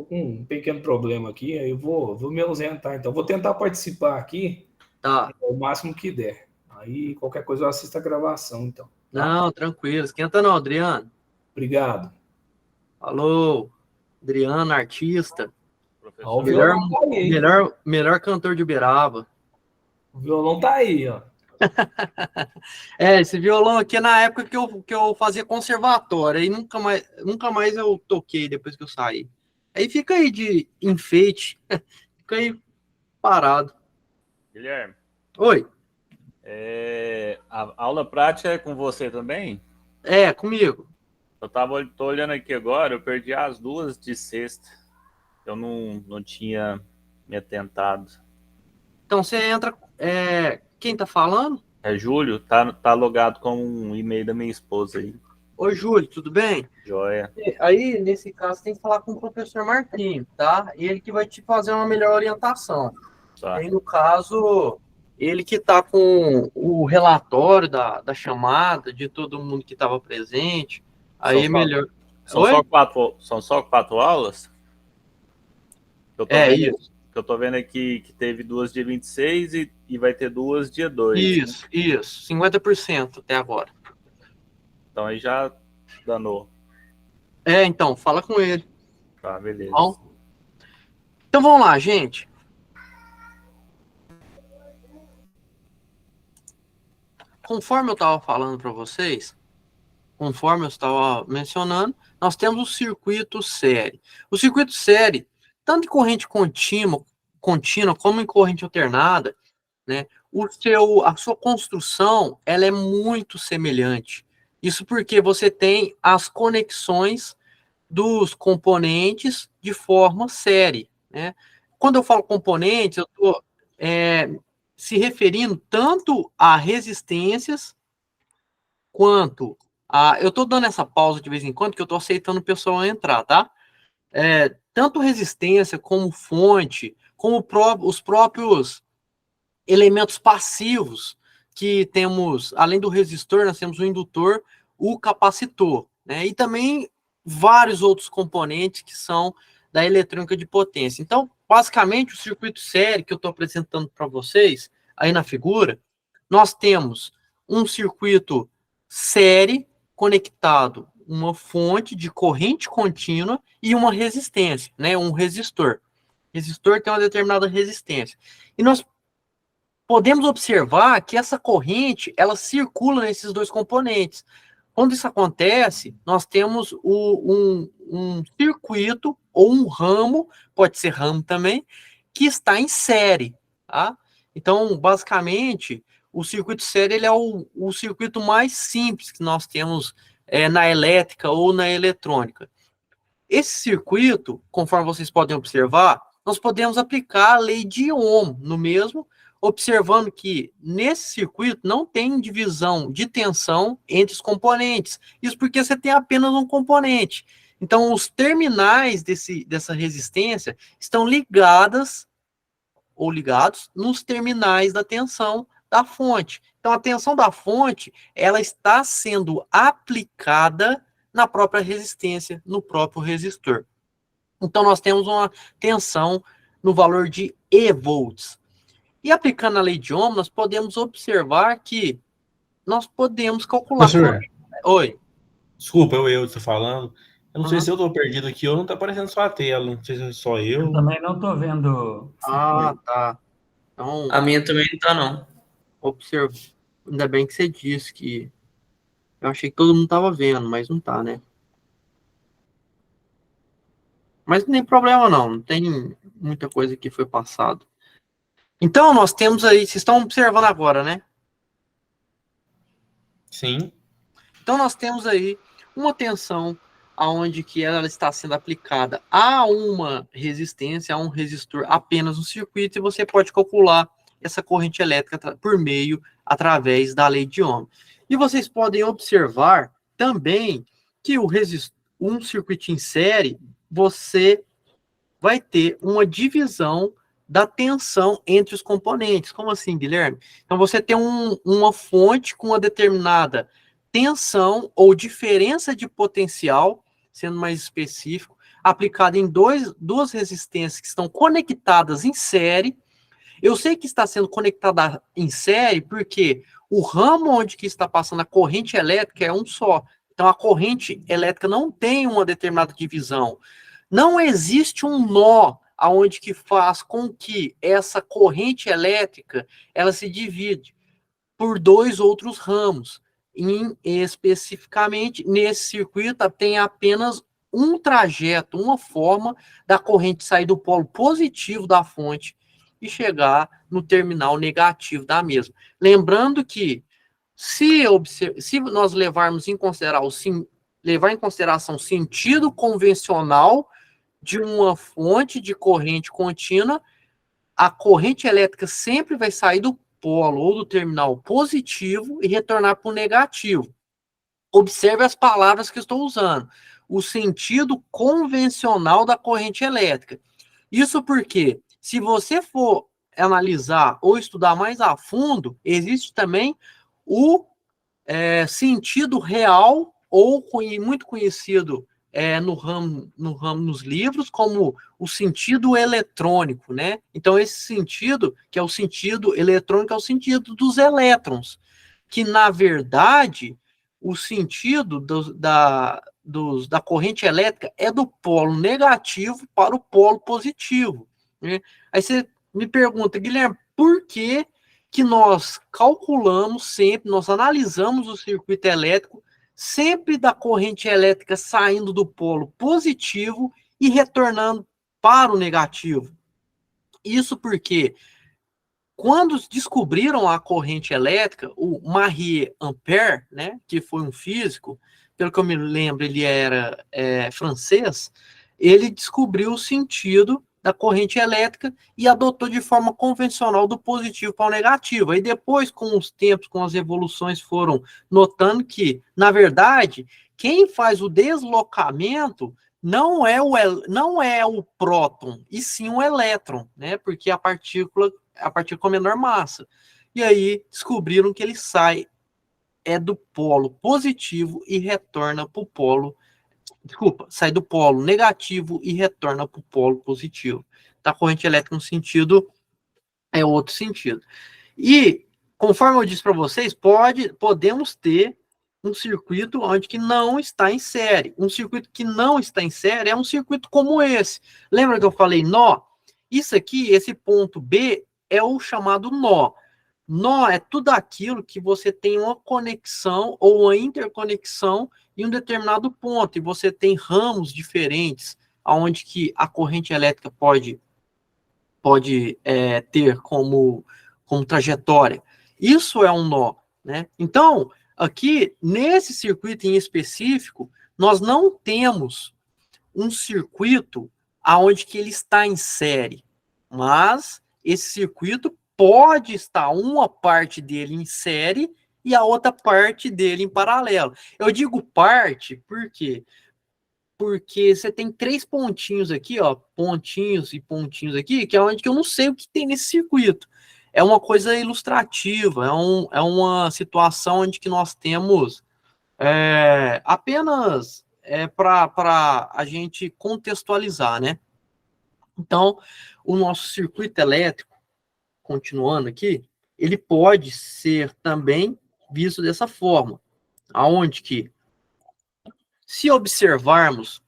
com um pequeno problema aqui, aí eu vou me ausentar. Então, vou tentar participar aqui Tá. o máximo que der. Aí, qualquer coisa, eu assisto a gravação, então. Tá? Não, tranquilo. Esquenta não, Adriano. Obrigado. Alô, Adriano, artista. Ó, o Professor. Melhor, violão tá aí, hein? melhor cantor de Uberaba. O violão tá aí, ó. Esse violão aqui é na época que eu fazia conservatório, aí nunca mais eu toquei depois que eu saí. Aí fica aí de enfeite, fica aí parado. Guilherme, Oi, a aula prática é com você também? comigo. Tô olhando aqui agora, eu perdi as duas de sexta. Eu não tinha me atentado. Então você entra, quem tá falando? É Júlio, tá logado com um e-mail da minha esposa aí. Oi, Júlio, tudo bem? Joia. Aí, nesse caso, tem que falar com o professor Marquinhos, tá? Ele que vai te fazer uma melhor orientação. Tá. Aí, no caso, ele que tá com o relatório da chamada, de todo mundo que estava presente, aí é melhor. Oi? São só quatro aulas? Isso. Eu tô vendo aqui que teve duas dia 26 e vai ter duas dia 2. Né? Isso. 50% até agora. Então aí já danou. Então, fala com ele. Tá, beleza. Bom? Então, vamos lá, gente. Conforme eu estava falando para vocês, conforme eu estava mencionando, nós temos o circuito série. O circuito série, tanto em corrente contínua como em corrente alternada, né, a sua construção ela é muito semelhante. Isso porque você tem as conexões dos componentes de forma série. Né? Quando eu falo componentes, eu estou se referindo tanto a resistências quanto a... Eu estou dando essa pausa de vez em quando, que eu estou aceitando o pessoal entrar, tá? Tanto resistência como fonte, como os próprios elementos passivos que temos, além do resistor, nós temos o indutor, o capacitor, né? E também vários outros componentes que são da eletrônica de potência. Então, basicamente, o circuito série que eu estou apresentando para vocês, aí na figura, nós temos um circuito série conectado uma fonte de corrente contínua e uma resistência, né? Um resistor. Resistor tem uma determinada resistência. E nós podemos observar que essa corrente, ela circula nesses dois componentes. Quando isso acontece, nós temos um circuito ou um ramo, pode ser ramo também, que está em série, tá? Então, basicamente, o circuito série ele é o circuito mais simples que nós temos na elétrica ou na eletrônica. Esse circuito, conforme vocês podem observar, nós podemos aplicar a lei de Ohm no mesmo, observando que nesse circuito não tem divisão de tensão entre os componentes. Isso porque você tem apenas um componente. Então, os terminais dessa resistência estão ligados nos terminais da tensão da fonte. Então, a tensão da fonte, ela está sendo aplicada na própria resistência, no próprio resistor. Então, nós temos uma tensão no valor de E-volts. E aplicando a lei de Ohm, nós podemos observar que nós podemos calcular... Professor, Oi. desculpa, eu estou falando. Eu não sei Uhum. se eu estou perdido aqui ou não está aparecendo só a tela. Não sei se é só eu. Eu também não estou vendo. Tá. Então, A minha também não tá, não. observa. Ainda bem que você disse que... Eu achei que todo mundo estava vendo, mas não tá, né? Mas não tem problema não tem muita coisa que foi passado. Então, nós temos aí... Vocês estão observando agora, né? Sim. Então, nós temos aí uma tensão onde que ela está sendo aplicada a uma resistência, a um resistor apenas no circuito, e você pode calcular essa corrente elétrica por meio, através da lei de Ohm. E vocês podem observar também que um circuito em série, você vai ter uma divisão da tensão entre os componentes. Como assim, Guilherme? Então, você tem uma fonte com uma determinada tensão ou diferença de potencial, sendo mais específico, aplicado em duas resistências que estão conectadas em série. Eu sei que está sendo conectada em série porque o ramo onde que está passando a corrente elétrica é um só. Então, a corrente elétrica não tem uma determinada divisão. Não existe um nó aonde que faz com que essa corrente elétrica ela se divide por dois outros ramos. Especificamente, nesse circuito, tem apenas um trajeto, uma forma da corrente sair do polo positivo da fonte e chegar no terminal negativo da mesma. Lembrando que, se nós levarmos em consideração o sentido convencional de uma fonte de corrente contínua, a corrente elétrica sempre vai sair do polo ou do terminal positivo e retornar para o negativo. Observe as palavras que eu estou usando. O sentido convencional da corrente elétrica. Isso porque, se você for analisar ou estudar mais a fundo, existe também o sentido real, ou muito conhecido nos livros, como o sentido eletrônico, né? Então, esse sentido, que é o sentido eletrônico, é o sentido dos elétrons, que, na verdade, o sentido da corrente elétrica é do polo negativo para o polo positivo, né? Aí você me pergunta, Guilherme, por que nós calculamos sempre, nós analisamos o circuito elétrico sempre da corrente elétrica saindo do polo positivo e retornando para o negativo? Isso porque, quando descobriram a corrente elétrica, o Marie Ampère, né, que foi um físico, pelo que eu me lembro, ele era francês, ele descobriu o sentido da corrente elétrica e adotou de forma convencional do positivo para o negativo. Aí depois, com os tempos, com as evoluções, foram notando que, na verdade, quem faz o deslocamento não é o próton, e sim o elétron, né? Porque a partícula com menor massa. E aí descobriram que ele sai do polo positivo e retorna para o polo. Sai do polo negativo e retorna para o polo positivo. Da corrente elétrica, no sentido, é outro sentido. E, conforme eu disse para vocês, podemos ter um circuito onde que não está em série. Um circuito que não está em série é um circuito como esse. Lembra que eu falei nó? Isso aqui, esse ponto B, é o chamado nó. Nó é tudo aquilo que você tem uma conexão ou uma interconexão em um determinado ponto, e você tem ramos diferentes, onde que a corrente elétrica pode ter como trajetória. Isso é um nó, né? Então, aqui, nesse circuito em específico, nós não temos um circuito aonde que ele está em série, mas esse circuito pode estar uma parte dele em série e a outra parte dele em paralelo. Eu digo parte porque você tem 3 pontinhos aqui, ó, pontinhos e pontinhos aqui, que é onde que eu não sei o que tem nesse circuito. É uma coisa ilustrativa, é uma situação onde que nós temos apenas para a gente contextualizar, né? Então, o nosso circuito elétrico, continuando aqui, ele pode ser também visto dessa forma, aonde que, se observarmos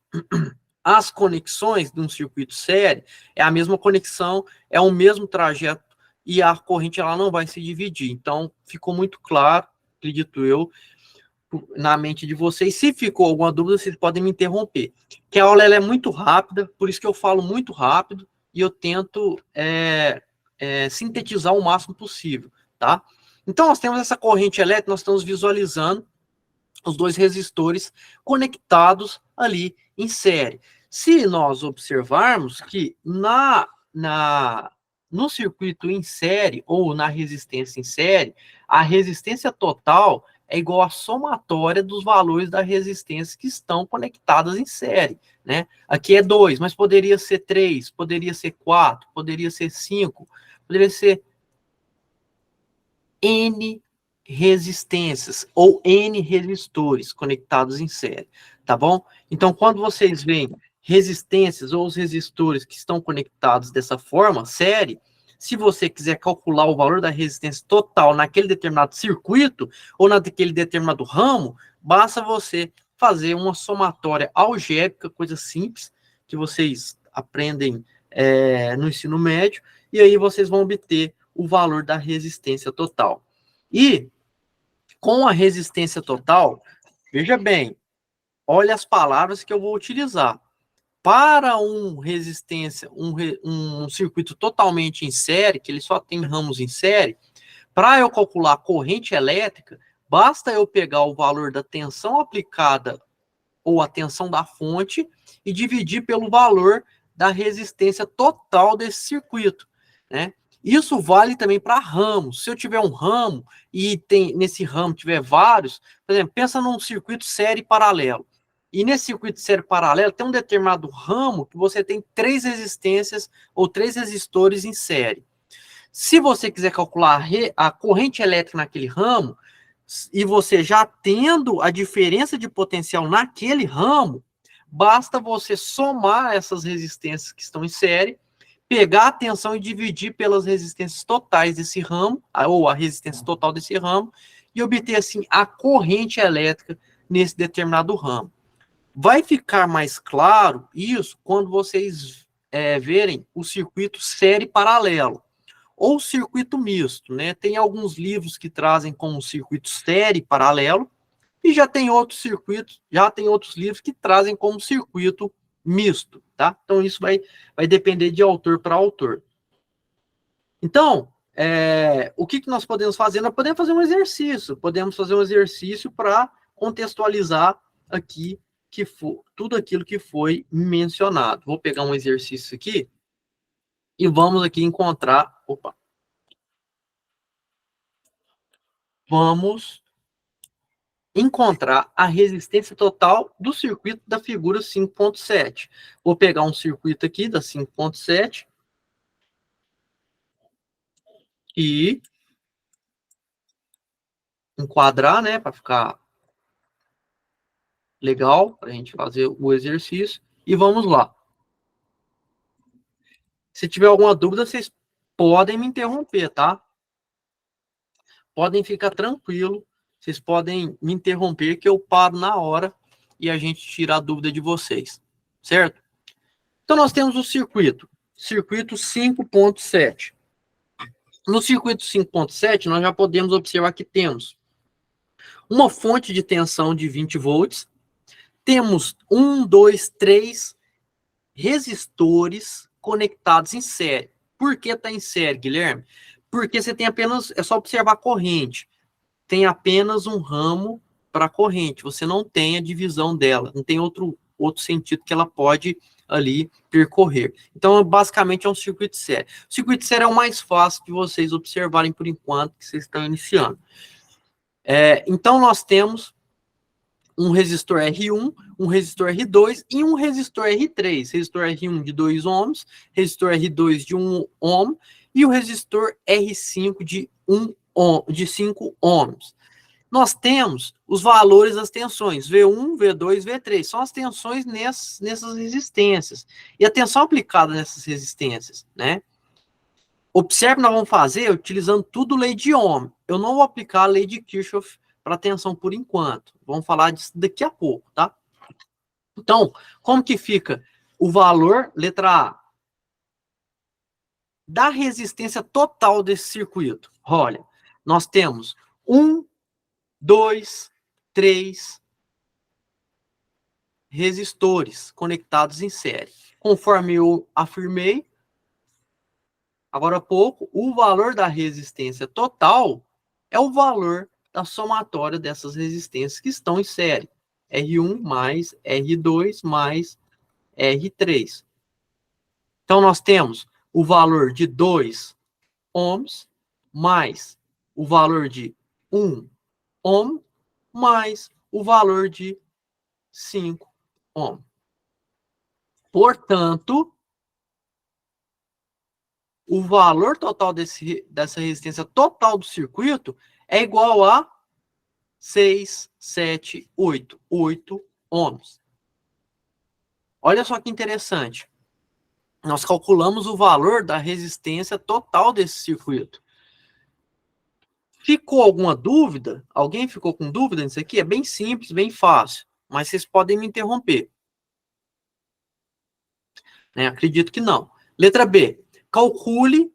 as conexões de um circuito série, é a mesma conexão, é o mesmo trajeto, e a corrente ela não vai se dividir. Então, ficou muito claro, acredito eu, na mente de vocês. Se ficou alguma dúvida, vocês podem me interromper. Que a aula ela é muito rápida, por isso que eu falo muito rápido, e eu tento sintetizar o máximo possível, tá? Então, nós temos essa corrente elétrica, nós estamos visualizando os 2 resistores conectados ali em série. Se nós observarmos que no circuito em série, ou na resistência em série, a resistência total é igual à somatória dos valores da resistência que estão conectadas em série, né? Aqui é 2, mas poderia ser 3, poderia ser 4, poderia ser 5, poderia ser N resistências ou N resistores conectados em série, tá bom? Então, quando vocês veem resistências ou os resistores que estão conectados dessa forma, série, se você quiser calcular o valor da resistência total naquele determinado circuito ou naquele determinado ramo, basta você fazer uma somatória algébrica, coisa simples, que vocês aprendem no ensino médio, e aí vocês vão obter o valor da resistência total. E, com a resistência total, veja bem, olha as palavras que eu vou utilizar. Para um circuito totalmente em série, que ele só tem ramos em série, para eu calcular a corrente elétrica, basta eu pegar o valor da tensão aplicada ou a tensão da fonte e dividir pelo valor da resistência total desse circuito, né? Isso vale também para ramos. Se eu tiver um ramo e nesse ramo tiver vários, por exemplo, pensa num circuito série paralelo. E nesse circuito série paralelo tem um determinado ramo que você tem 3 resistências ou 3 resistores em série. Se você quiser calcular a corrente elétrica naquele ramo, e você já tendo a diferença de potencial naquele ramo, basta você somar essas resistências que estão em série, pegar a tensão e dividir pelas resistências totais desse ramo, ou a resistência total desse ramo, e obter, assim, a corrente elétrica nesse determinado ramo. Vai ficar mais claro isso quando vocês verem o circuito série paralelo, ou circuito misto, né? Tem alguns livros que trazem como circuito série paralelo, e já tem outros circuitos, já tem outros livros que trazem como circuito misto, tá? Então, isso vai depender de autor para autor. Então, o que nós podemos fazer? Nós podemos fazer um exercício para contextualizar aqui tudo aquilo que foi mencionado. Vou pegar um exercício aqui e vamos aqui encontrar... Vamos encontrar a resistência total do circuito da figura 5.7. Vou pegar um circuito aqui da 5.7 e enquadrar, né, para ficar legal, para a gente fazer o exercício. E vamos lá. Se tiver alguma dúvida, vocês podem me interromper, tá? Podem ficar tranquilo, vocês podem me interromper que eu paro na hora e a gente tira a dúvida de vocês, certo? Então, nós temos o circuito 5.7. No circuito 5.7, nós já podemos observar que temos uma fonte de tensão de 20 volts, temos 1, 2, 3 resistores conectados em série. Por que está em série, Guilherme? Porque você tem apenas, é só observar a corrente, tem apenas um ramo para a corrente, você não tem a divisão dela, não tem outro sentido que ela pode ali percorrer. Então, basicamente, é um circuito série. O circuito série é o mais fácil de vocês observarem por enquanto que vocês estão iniciando. Então, nós temos um resistor R1, um resistor R2 e um resistor R3. Resistor R1 de 2 ohms, resistor R2 de 1 ohm e o resistor R5 de 5 ohms. Nós temos os valores das tensões, V1, V2, V3. São as tensões nessas resistências. E a tensão aplicada nessas resistências, né? Observe, nós vamos fazer utilizando tudo lei de Ohm. Eu não vou aplicar a lei de Kirchhoff para tensão por enquanto. Vamos falar disso daqui a pouco, tá? Então, como que fica o valor, letra A, da resistência total desse circuito? Olha, nós temos 1, 2, 3 resistores conectados em série. Conforme eu afirmei agora há pouco, o valor da resistência total é o valor da somatória dessas resistências que estão em série. R1 mais R2 mais R3. Então, nós temos o valor de 2 ohms mais o valor de 1 ohm mais o valor de 5 ohm. Portanto, o valor total dessa resistência total do circuito é igual a 6, 7, 8 ohms. olha só que interessante. Nós calculamos o valor da resistência total desse circuito. Ficou alguma dúvida? Alguém ficou com dúvida nisso aqui? É bem simples, bem fácil, mas vocês podem me interromper. Né? Acredito que não. Letra B. Calcule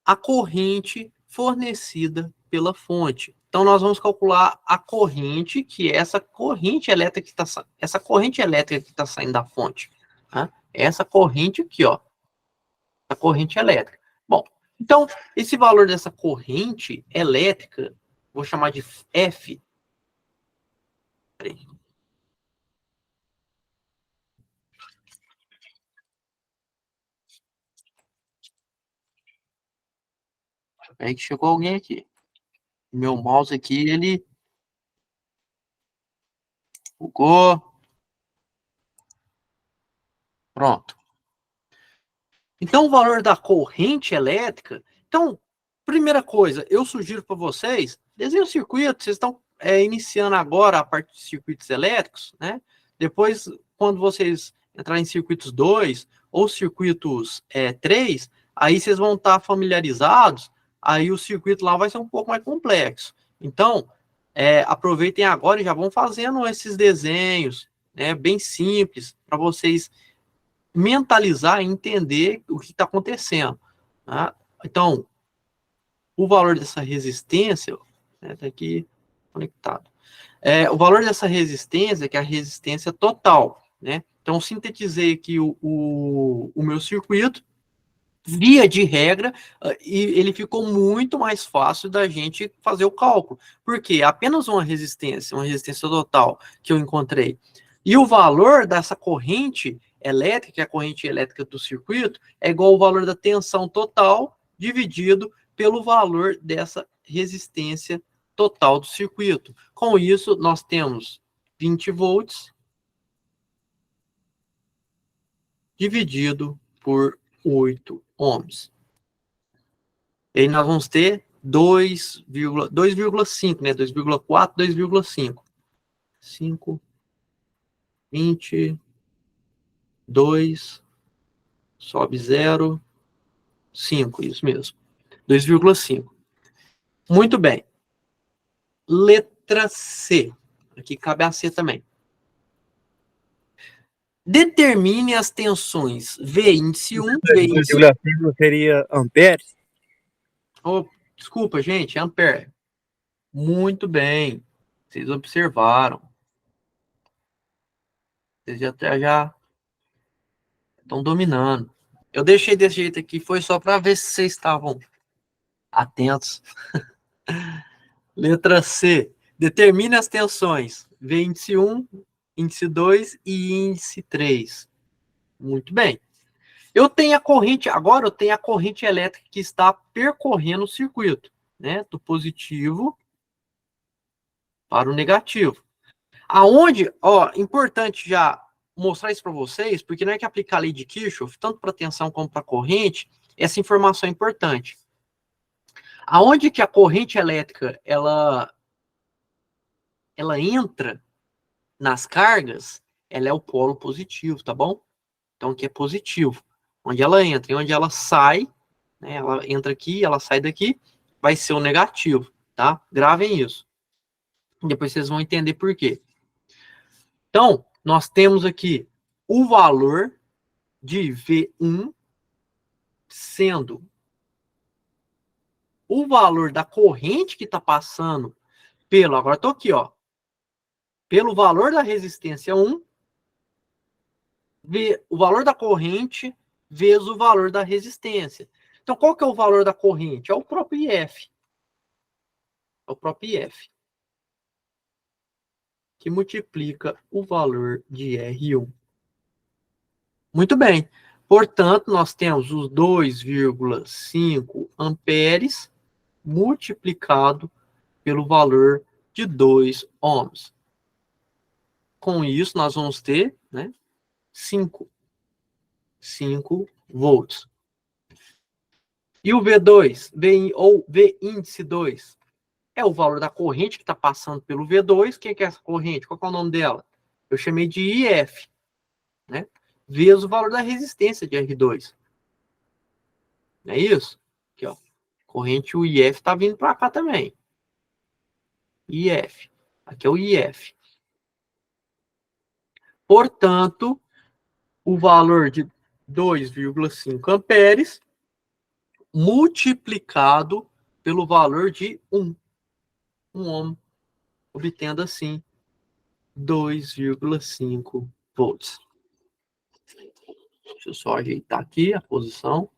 a corrente fornecida pela fonte. Então, nós vamos calcular a corrente, que é essa corrente elétrica que está saindo da fonte. Tá? Essa corrente aqui, ó. A corrente elétrica. Bom, então, esse valor dessa corrente elétrica, vou chamar de F. Peraí. Aí que chegou alguém aqui. Meu mouse aqui, ele bugou. Pronto. Então, o valor da corrente elétrica... Então, primeira coisa, eu sugiro para vocês, desenhem o circuito, vocês estão iniciando agora a parte de circuitos elétricos, né? Depois, quando vocês entrarem em circuitos 2 ou circuitos 3, aí vocês vão estar familiarizados, aí o circuito lá vai ser um pouco mais complexo. Então, aproveitem agora e já vão fazendo esses desenhos, né, bem simples, para vocês mentalizar e entender o que está acontecendo. Tá? Então, o valor dessa resistência, está aqui conectado. O valor dessa resistência, que é a resistência total. Né? Então, sintetizei aqui o meu circuito, via de regra, e ele ficou muito mais fácil da gente fazer o cálculo. Porque apenas uma resistência total que eu encontrei, e o valor dessa corrente elétrica, que é a corrente elétrica do circuito, é igual ao valor da tensão total dividido pelo valor dessa resistência total do circuito. Com isso, nós temos 20 volts dividido por 8 ohms. E aí nós vamos ter 2,5, né? 2,4, 2,5. 5, 20, 2, sobe 0, 5, isso mesmo. 2,5. Muito bem. Letra C. Aqui cabe a C também. Determine as tensões V índice 1, V índice 2,5 seria amperes? Oh, desculpa, gente, ampere. Muito bem. Vocês observaram. Vocês já estão dominando. Eu deixei desse jeito aqui, foi só para ver se vocês estavam atentos. Letra C. Determine as tensões. V índice 1, índice 2 e índice 3. Muito bem. Agora eu tenho a corrente elétrica que está percorrendo o circuito, né? Do positivo para o negativo. Aonde, importante já mostrar isso para vocês, porque não é que aplicar a lei de Kirchhoff, tanto para tensão como para corrente, essa informação é importante. Aonde que a corrente elétrica, ela entra nas cargas, ela é o polo positivo, tá bom? Então, aqui é positivo. Onde ela entra e onde ela sai, né, ela entra aqui, ela sai daqui, vai ser o negativo, tá? Gravem isso. Depois vocês vão entender por quê. Então, nós temos aqui o valor de V1 sendo o valor da corrente que está passando agora estou aqui, pelo valor da resistência 1, o valor da corrente vezes o valor da resistência. Então, qual que é o valor da corrente? É o próprio IF. É o próprio IF. Que multiplica o valor de R1. Muito bem. Portanto, nós temos os 2,5 amperes multiplicado pelo valor de 2 ohms. Com isso, nós vamos ter, né, 5 volts. E o V2, ou V índice 2, é o valor da corrente que está passando pelo V2. O que é essa corrente? Qual é o nome dela? Eu chamei de IF. Né? vezes o valor da resistência de R2. Não é isso? Aqui, ó. Corrente, o IF está vindo para cá também. IF. Aqui é o IF. Portanto, o valor de 2,5 amperes multiplicado pelo valor de 1 ohm, obtendo assim 2,5 volts. Deixa eu só ajeitar aqui a posição.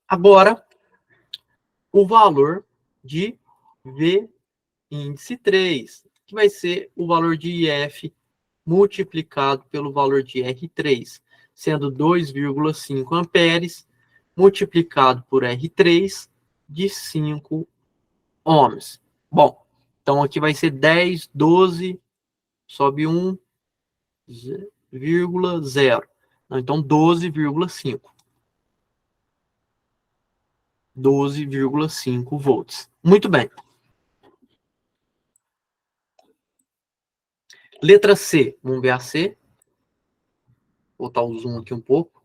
Agora, o valor de V índice 3, que vai ser o valor de IF multiplicado pelo valor de R3, sendo 2,5 amperes multiplicado por R3 de 5 ohms. Bom, então aqui vai ser 10, 12, sobe 1, 0,0. Então 12,5. 12,5 volts. Muito bem. Letra C. Vamos ver a C. Vou botar o zoom aqui um pouco.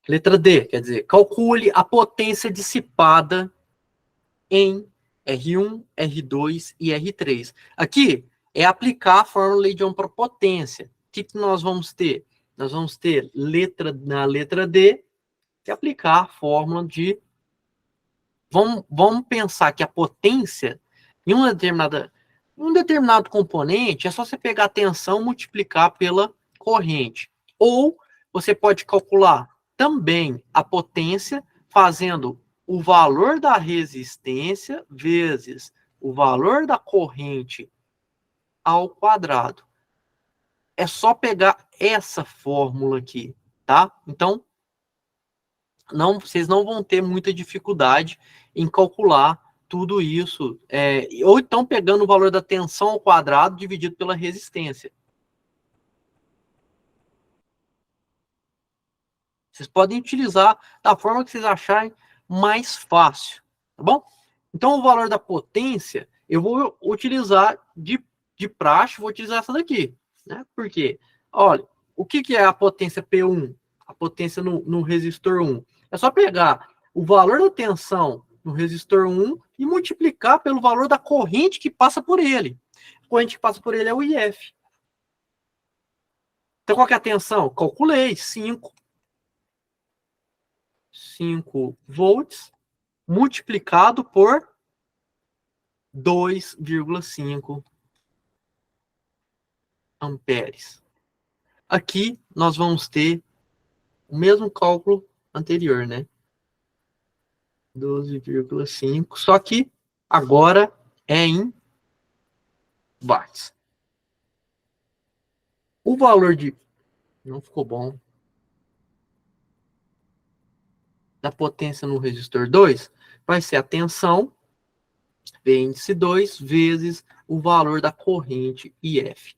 Letra D, quer dizer, calcule a potência dissipada em R1, R2 e R3. Aqui é aplicar a fórmula de Ohm para potência. O que nós vamos ter? Nós vamos ter na letra D, que é aplicar a fórmula de... Vamos pensar que a potência em um determinado componente é só você pegar a tensão e multiplicar pela corrente. Ou você pode calcular também a potência fazendo o valor da resistência vezes o valor da corrente ao quadrado. É só pegar essa fórmula aqui, tá? Então, vocês não vão ter muita dificuldade em calcular tudo isso. Ou então pegando o valor da tensão ao quadrado dividido pela resistência. Vocês podem utilizar da forma que vocês acharem mais fácil, tá bom? Então, o valor da potência, eu vou utilizar de praxe, vou utilizar essa daqui, né? Por quê? Olha, o que é a potência P1? A potência no resistor 1. É só pegar o valor da tensão no resistor 1 e multiplicar pelo valor da corrente que passa por ele. A corrente que passa por ele é o IF. Então, qual que é a tensão? Calculei, 5 volts multiplicado por 2,5 amperes. Aqui nós vamos ter o mesmo cálculo anterior, né? 12,5, só que agora é em watts. O valor de... Não ficou bom. Da potência no resistor 2 vai ser a tensão, V índice 2, vezes o valor da corrente IF.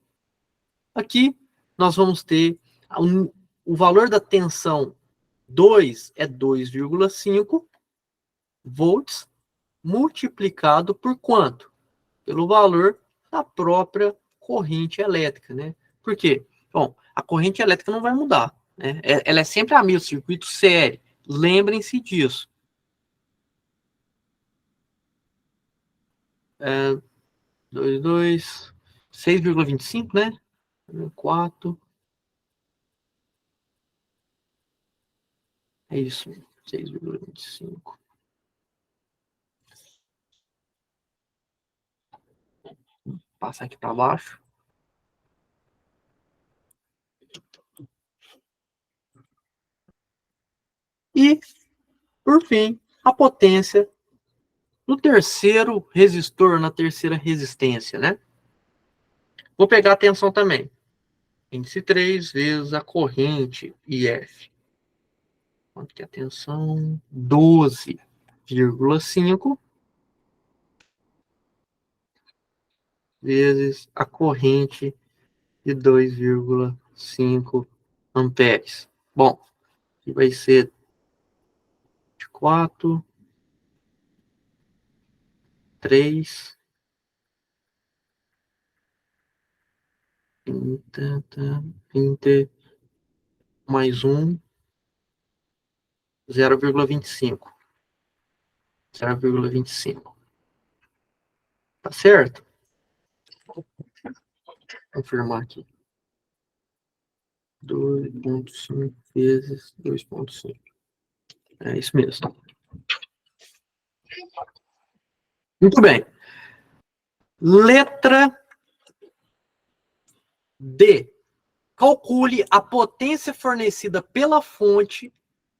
Aqui nós vamos ter o valor da tensão 2 é 2,5 volts multiplicado por quanto? Pelo valor da própria corrente elétrica, né? Por quê? Bom, a corrente elétrica não vai mudar, né? Ela é sempre a mesma, circuito série. Lembrem-se disso. 6,25, né? 4. É isso, 6,25. Passar aqui para baixo. E, por fim, a potência no terceiro resistor, na terceira resistência, né? Vou pegar a tensão também. Índice 3 vezes a corrente IF. Quanto que é a tensão? 12,5 vezes a corrente de 2,5 amperes. Bom, aqui vai ser de 4, 3, 20 mais 1, 0,25. 0,25. Tá certo? Vou confirmar aqui. 2,5 vezes 2,5. É isso mesmo. Muito bem. Letra D. Calcule a potência fornecida pela fonte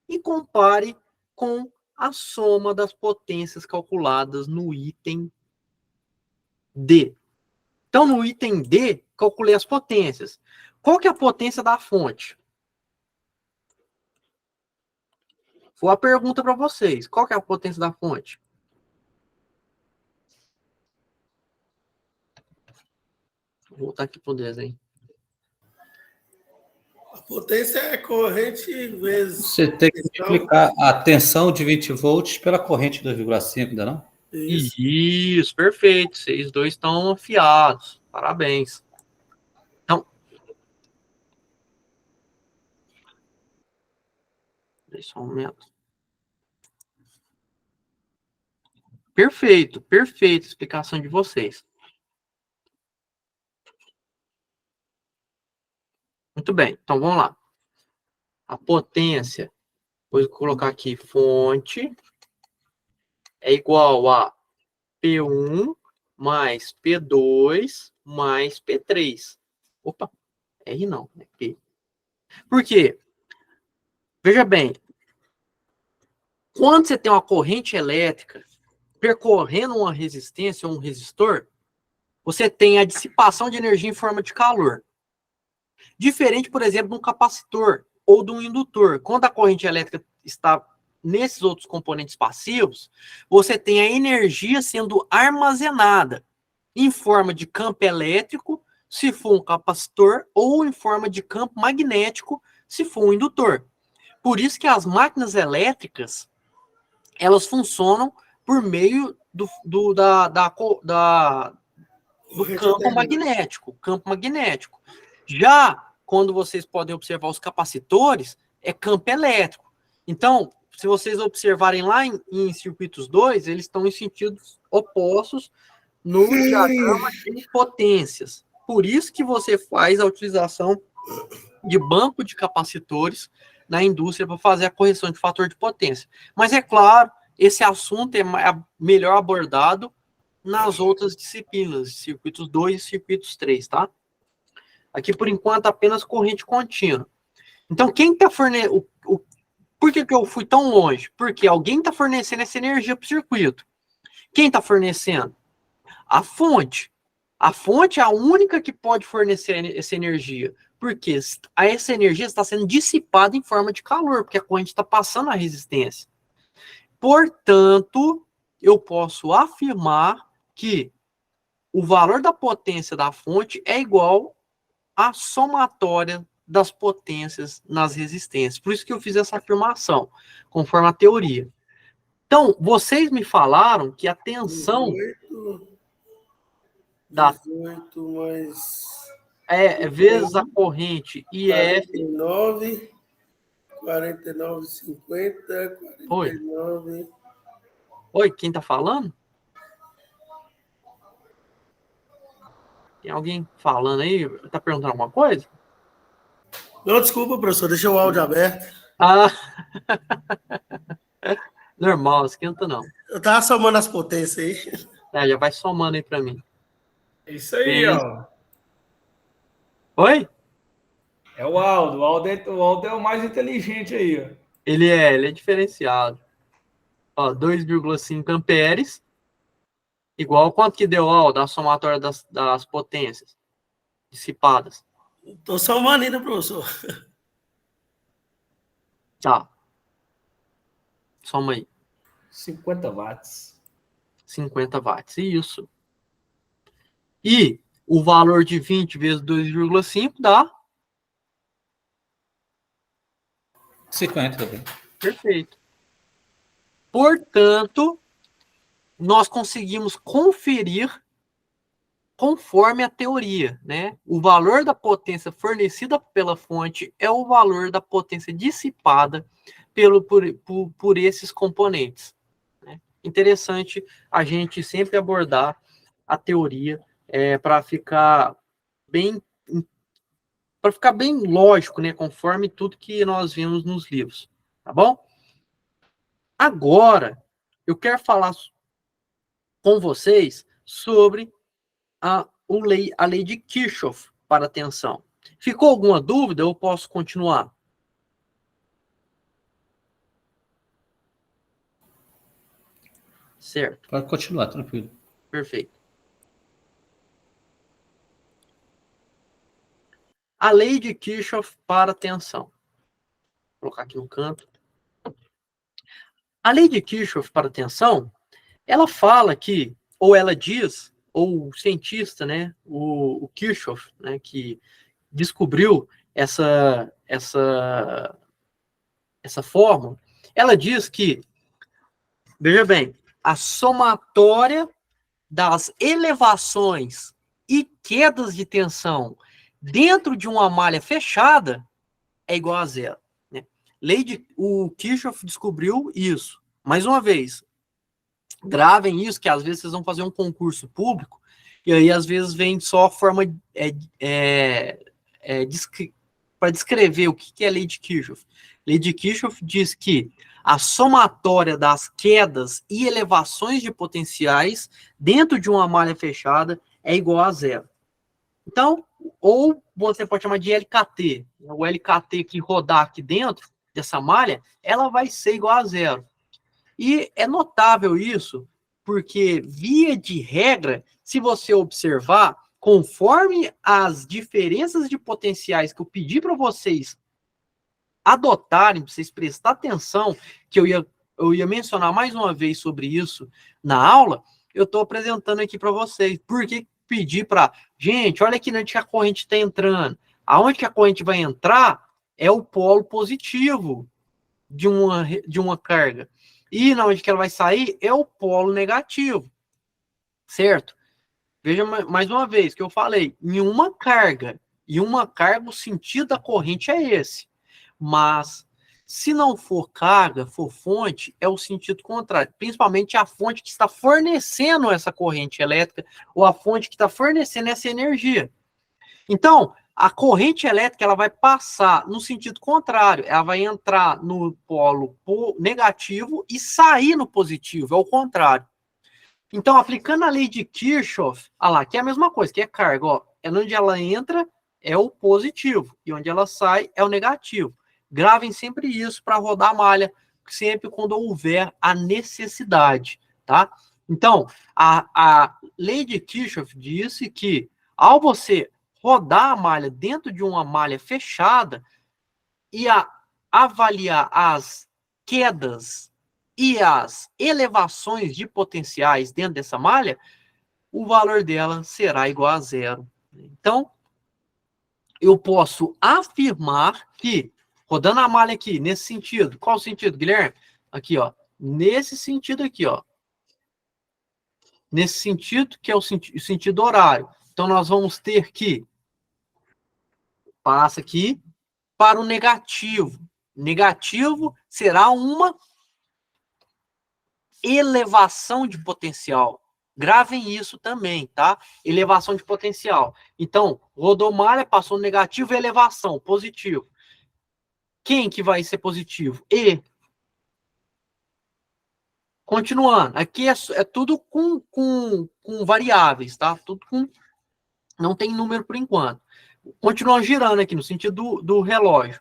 e compare com a soma das potências calculadas no item D. Então, no item D, calculei as potências. Qual que é a potência da fonte? Foi a pergunta para vocês. Qual que é a potência da fonte? Vou voltar aqui para o desenho. A potência é corrente vezes. Você tem que multiplicar a tensão de 20 volts pela corrente de 2,5, ainda não? Isso, perfeito. Vocês dois estão afiados. Parabéns. Então, deixa eu aumentar. Perfeito, perfeita a explicação de vocês. Muito bem, então vamos lá. A potência, vou colocar aqui, fonte, é igual a P1 mais P2 mais P3. Opa, R não, é P. Por quê? Veja bem, quando você tem uma corrente elétrica percorrendo uma resistência ou um resistor, você tem a dissipação de energia em forma de calor. Diferente, por exemplo, de um capacitor ou de um indutor. Quando a corrente elétrica está nesses outros componentes passivos, você tem a energia sendo armazenada em forma de campo elétrico, se for um capacitor, ou em forma de campo magnético, se for um indutor. Por isso que as máquinas elétricas, elas funcionam por meio do campo magnético. Já quando vocês podem observar os capacitores, é campo elétrico. Então, se vocês observarem lá em circuitos 2, eles estão em sentidos opostos no diagrama de potências. Por isso que você faz a utilização de banco de capacitores na indústria para fazer a correção de fator de potência. Mas é claro, esse assunto é melhor abordado nas outras disciplinas, circuitos 2 e circuitos 3, tá? Aqui, por enquanto, apenas corrente contínua. Então, quem está fornecendo... Por que eu fui tão longe? Porque alguém está fornecendo essa energia para o circuito. Quem está fornecendo? A fonte. A fonte é a única que pode fornecer essa energia. Porque essa energia está sendo dissipada em forma de calor, porque a corrente está passando a resistência. Portanto, eu posso afirmar que o valor da potência da fonte é igual à somatória das potências nas resistências. Por isso que eu fiz essa afirmação, conforme a teoria. Então, vocês me falaram que a tensão 18 mais... vezes a corrente IF... 49,50, 49... Oi, quem tá falando? Tem alguém falando aí? Tá perguntando alguma coisa? Não, desculpa, professor, deixa o áudio aberto. Ah, normal, esquenta não. Eu tava somando as potências aí. Já vai somando aí pra mim. É isso aí, ó. Oi? É o Aldo. O Aldo é o mais inteligente aí, ó. Ele é diferenciado. Ó, 2,5 amperes. Igual quanto que deu, ó, da somatória das potências dissipadas? Tô somando ainda, professor. Tá. Soma aí. 50 watts. 50 watts. Isso. E o valor de 20 vezes 2,5 dá? 50 também. Perfeito. Portanto, nós conseguimos conferir conforme a teoria, né? O valor da potência fornecida pela fonte é o valor da potência dissipada por esses componentes, né? Interessante a gente sempre abordar a teoria para ficar bem lógico, né? Conforme tudo que nós vimos nos livros, tá bom? Agora, eu quero falar com vocês sobre a lei de Kirchhoff para a tensão. Ficou alguma dúvida? Eu posso continuar? Certo. Pode continuar, tranquilo. Perfeito. A lei de Kirchhoff para a tensão. Vou colocar aqui no canto. A lei de Kirchhoff para a tensão, ela fala que, ou ela diz, ou o cientista, né, o Kirchhoff, né, que descobriu essa fórmula, ela diz que, veja bem, a somatória das elevações e quedas de tensão dentro de uma malha fechada é igual a zero. Né? O Kirchhoff descobriu isso. Mais uma vez, gravem isso, que às vezes vocês vão fazer um concurso público, e aí às vezes vem só a forma para descrever o que é a lei de Kirchhoff. A lei de Kirchhoff diz que a somatória das quedas e elevações de potenciais dentro de uma malha fechada é igual a zero. Então, ou você pode chamar de LKT. O LKT que rodar aqui dentro dessa malha, ela vai ser igual a zero. E é notável isso, porque, via de regra, se você observar, conforme as diferenças de potenciais que eu pedi para vocês adotarem, para vocês prestar atenção, que eu ia mencionar mais uma vez sobre isso na aula, eu estou apresentando aqui para vocês. Por que pedir para... Gente, olha aqui onde a corrente está entrando. Aonde que a corrente vai entrar é o polo positivo de uma carga. E na onde que ela vai sair é o polo negativo. Certo? Veja mais uma vez que eu falei. Em uma carga, o sentido da corrente é esse. Mas, se não for carga, for fonte, é o sentido contrário. Principalmente a fonte que está fornecendo essa corrente elétrica ou a fonte que está fornecendo essa energia. Então, a corrente elétrica ela vai passar no sentido contrário. Ela vai entrar no polo negativo e sair no positivo. É o contrário. Então, aplicando a lei de Kirchhoff, que é a mesma coisa, que é carga. Ó, é onde ela entra é o positivo e onde ela sai é o negativo. Gravem sempre isso para rodar a malha, sempre quando houver a necessidade, tá? Então, a lei de Kirchhoff disse que, ao você rodar a malha dentro de uma malha fechada e avaliar as quedas e as elevações de potenciais dentro dessa malha, o valor dela será igual a zero. Então, eu posso afirmar que, rodando a malha aqui, nesse sentido. Qual o sentido, Guilherme? Aqui, ó. Nesse sentido aqui, ó. Nesse sentido, que é o sentido horário. Então, nós vamos ter que... Passa aqui para o negativo. Negativo será uma elevação de potencial. Gravem isso também, tá? Elevação de potencial. Então, rodou malha, passou negativo e elevação, positivo. Quem que vai ser positivo? E. Continuando. Aqui é tudo com variáveis, tá? Tudo com... Não tem número por enquanto. Continuando girando aqui no sentido do relógio.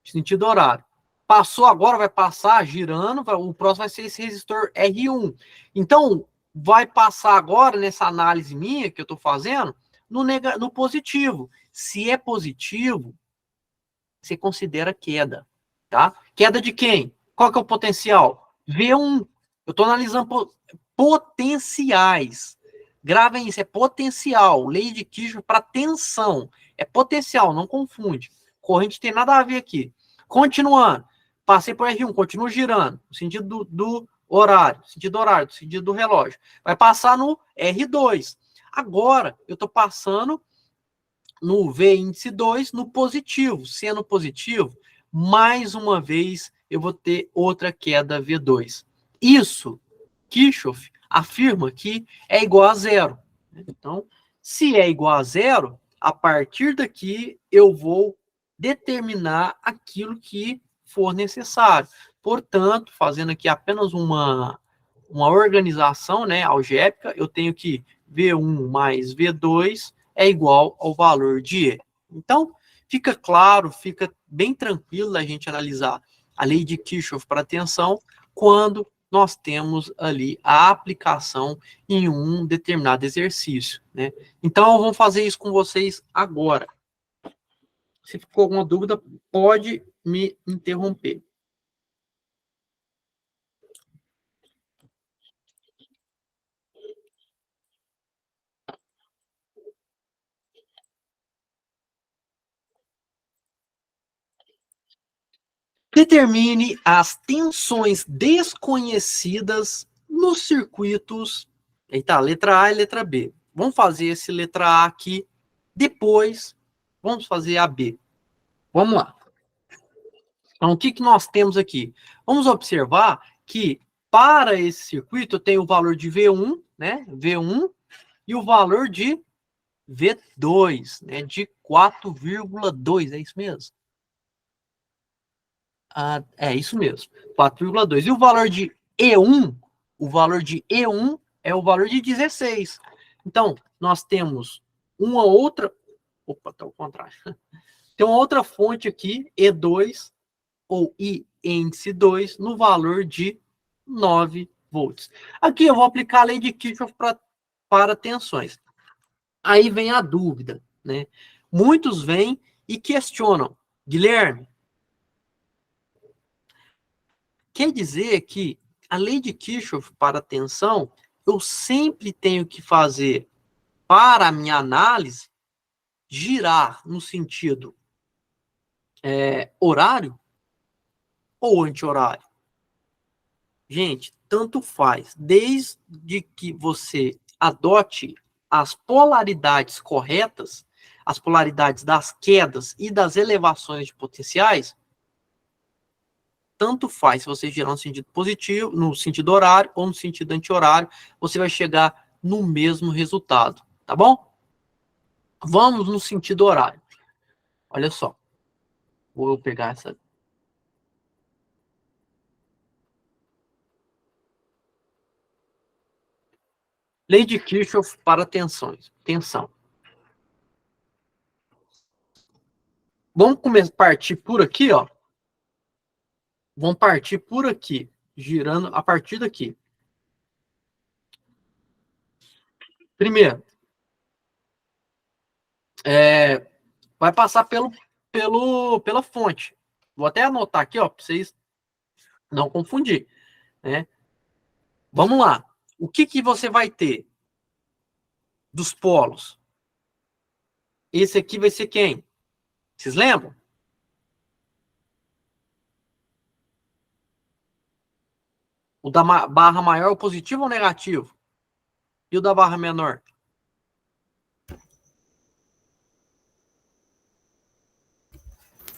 Sentido horário. Passou agora, vai passar girando. O próximo vai ser esse resistor R1. Então, vai passar agora, nessa análise minha que eu estou fazendo, no positivo. Se é positivo, você considera queda, tá? Queda de quem? Qual que é o potencial? V1. Eu estou analisando potenciais. Gravem isso, é potencial. Lei de Kirchhoff para tensão. É potencial, não confunde. Corrente tem nada a ver aqui. Continuando. Passei por R1, continuo girando. No sentido do horário. No sentido do relógio. Vai passar no R2. Agora, eu estou passando no V índice 2 no positivo. Sendo positivo, mais uma vez eu vou ter outra queda V2. Isso, Kirchhoff afirma que é igual a zero. Então, se é igual a zero, a partir daqui eu vou determinar aquilo que for necessário. Portanto, fazendo aqui apenas uma organização, né, algébrica, eu tenho que V1 mais V2 é igual ao valor de E. Então, fica claro, fica bem tranquilo da gente analisar a lei de Kirchhoff para tensão quando nós temos ali a aplicação em um determinado exercício, né? Então, vamos fazer isso com vocês agora. Se ficou alguma dúvida, pode me interromper. Determine as tensões desconhecidas nos circuitos. Eita, letra A e letra B. Vamos fazer esse letra A aqui. Depois, vamos fazer a B. Vamos lá. Então, o que nós temos aqui? Vamos observar que para esse circuito eu tenho o valor de V1, né? V1 e o valor de V2, né? De 4,2. É isso mesmo? Ah, é isso mesmo, 4,2. E o valor de E1, é o valor de 16. Então, nós temos uma outra... Opa, tá ao contrário. Tem uma outra fonte aqui, E2, ou I índice 2, no valor de 9 volts. Aqui eu vou aplicar a lei de Kirchhoff para tensões. Aí vem a dúvida, né? Muitos vêm e questionam, Guilherme, quer dizer que a lei de Kirchhoff para tensão, eu sempre tenho que fazer, para a minha análise, girar no sentido horário ou anti-horário? Gente, tanto faz. Desde que você adote as polaridades corretas, as polaridades das quedas e das elevações de potenciais, tanto faz se você girar no sentido positivo, no sentido horário ou no sentido anti-horário, você vai chegar no mesmo resultado, tá bom? Vamos no sentido horário. Olha só. Vou pegar essa. Lei de Kirchhoff para tensões. Tensão. Vamos partir por aqui, ó. Vamos partir por aqui, girando a partir daqui. Primeiro, vai passar pela fonte. Vou até anotar aqui, ó, para vocês não confundir, né? Vamos lá. O que você vai ter dos polos? Esse aqui vai ser quem? Vocês lembram? O da barra maior, o positivo ou negativo? E o da barra menor?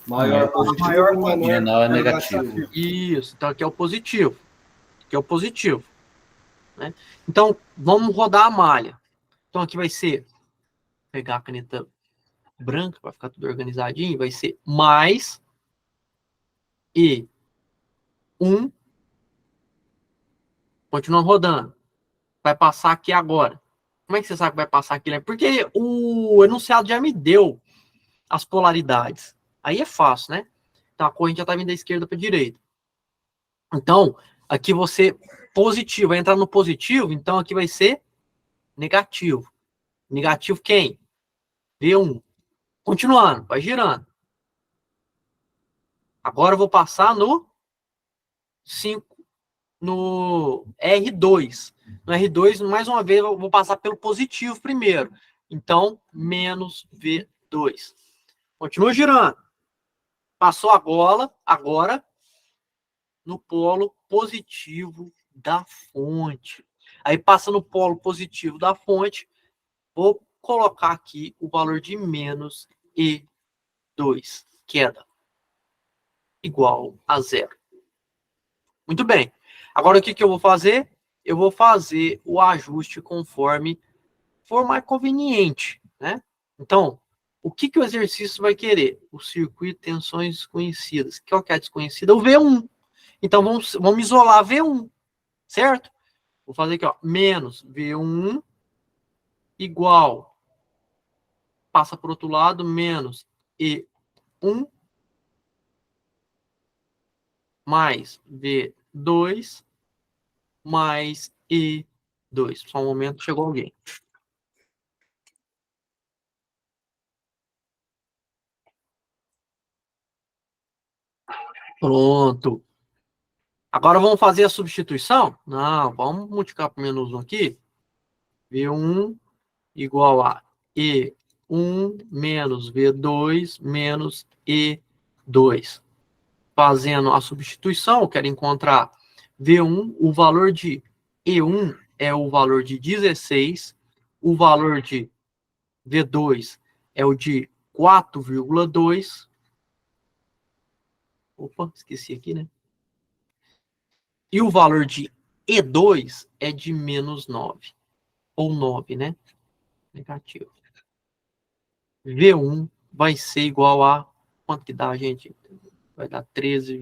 Maior positivo, menor negativo. Isso, então aqui é o positivo. Aqui é o positivo. Né? Então, vamos rodar a malha. Então aqui vai ser, vou pegar a caneta branca para ficar tudo organizadinho, vai ser mais e 1. Continuando rodando. Vai passar aqui agora. Como é que você sabe que vai passar aqui? Porque o enunciado já me deu as polaridades. Aí é fácil, né? Então a corrente já está vindo da esquerda para a direita. Então, aqui você positivo, vai entrar no positivo, então aqui vai ser negativo. Negativo quem? V1. Continuando, vai girando. Agora eu vou passar no 5, no R2. No R2, mais uma vez, eu vou passar pelo positivo primeiro. Então, menos V2. Continua girando. Passou agora no polo positivo da fonte. Aí passa no polo positivo da fonte, Vou colocar aqui o valor de menos E2, queda, igual a zero. Muito bem. Agora, o que eu vou fazer? Eu vou fazer o ajuste conforme for mais conveniente, né? Então, o que o exercício vai querer? O circuito de tensões desconhecidas. Qual que é a desconhecida? O V1. Então, vamos isolar V1, certo? Vou fazer aqui, ó, menos V1 igual, passa para o outro lado, menos E1 mais V2 mais E2. Só um momento, chegou alguém. Pronto. Agora vamos fazer a substituição? Não, vamos multiplicar por menos 1 aqui. V1 igual a E1 menos V2 menos E2. Fazendo a substituição, eu quero encontrar V1, o valor de E1 é o valor de 16, o valor de V2 é o de 4,2. Opa, esqueci aqui, né? E o valor de E2 é de menos 9. Ou 9, né? Negativo. V1 vai ser igual a... Quanto que dá, gente? Vai dar 13,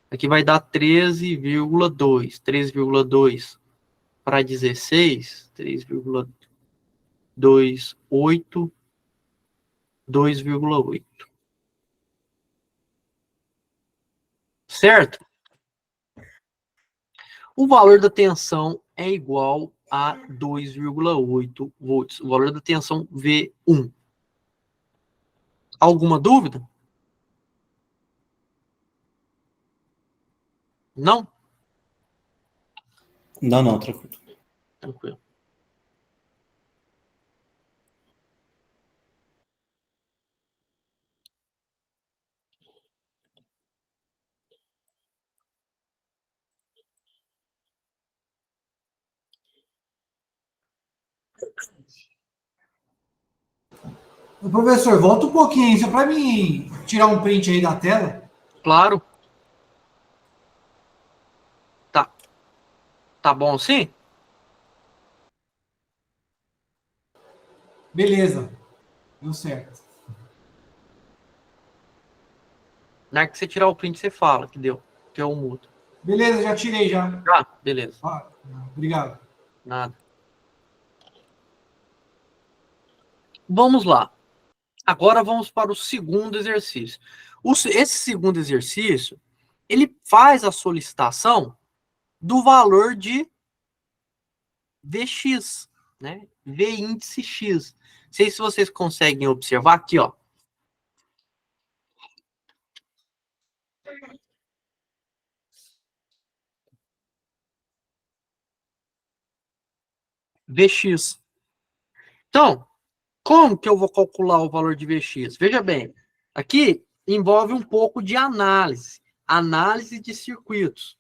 aqui vai dar 13,2. 13,2 para 16. 3,28. 2,8. Certo? O valor da tensão é igual a 2,8 volts. O valor da tensão V1. Alguma dúvida? Não? Não, tranquilo. Tranquilo. Ô, professor, volta um pouquinho, só para mim tirar um print aí da tela. Claro. Tá. Tá bom sim? Beleza. Deu certo. Na hora que você tirar o print, você fala que deu. Que eu mudo. Beleza, já tirei já. Ah, beleza. Ah, obrigado. Nada. Vamos lá. Agora vamos para o segundo exercício. Esse segundo exercício, ele faz a solicitação do valor de Vx, né? V índice X. Não sei se vocês conseguem observar aqui, ó. Vx. Então, como que eu vou calcular o valor de Vx? Veja bem, aqui envolve um pouco de análise. Análise de circuitos.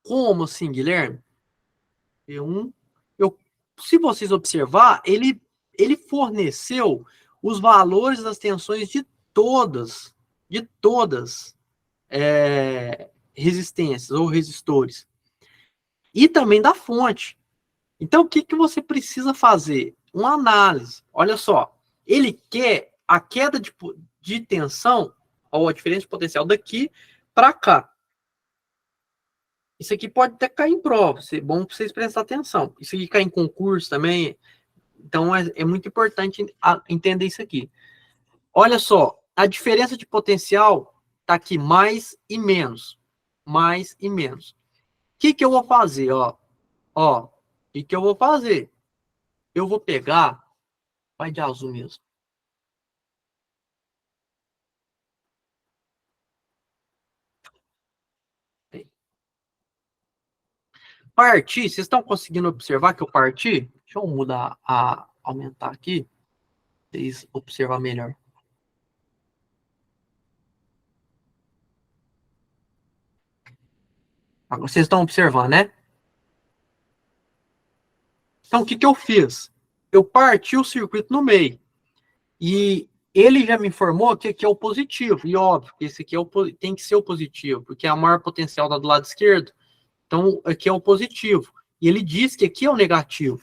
Como assim, Guilherme? Se vocês observar, ele forneceu os valores das tensões de todas resistências ou resistores. E também da fonte. Então, o que você precisa fazer? Uma análise. Olha só, ele quer a queda de tensão, ou a diferença de potencial daqui para cá. Isso aqui pode até cair em prova, é bom para vocês prestarem atenção. Isso aqui cai em concurso também, então é muito importante entender isso aqui. Olha só, a diferença de potencial está aqui, mais e menos. Mais e menos. O que eu vou fazer? Ó, o que eu vou fazer? Eu vou pegar, vai de azul mesmo. Partir, vocês estão conseguindo observar que eu parti? Deixa eu mudar, aumentar aqui, para vocês observar melhor. Agora vocês estão observando, né? Então, o que eu fiz? Eu parti o circuito no meio. E ele já me informou que aqui é o positivo. E óbvio que esse aqui tem que ser o positivo, porque é a maior potencial da do lado esquerdo. Então, aqui é o positivo. E ele diz que aqui é o negativo.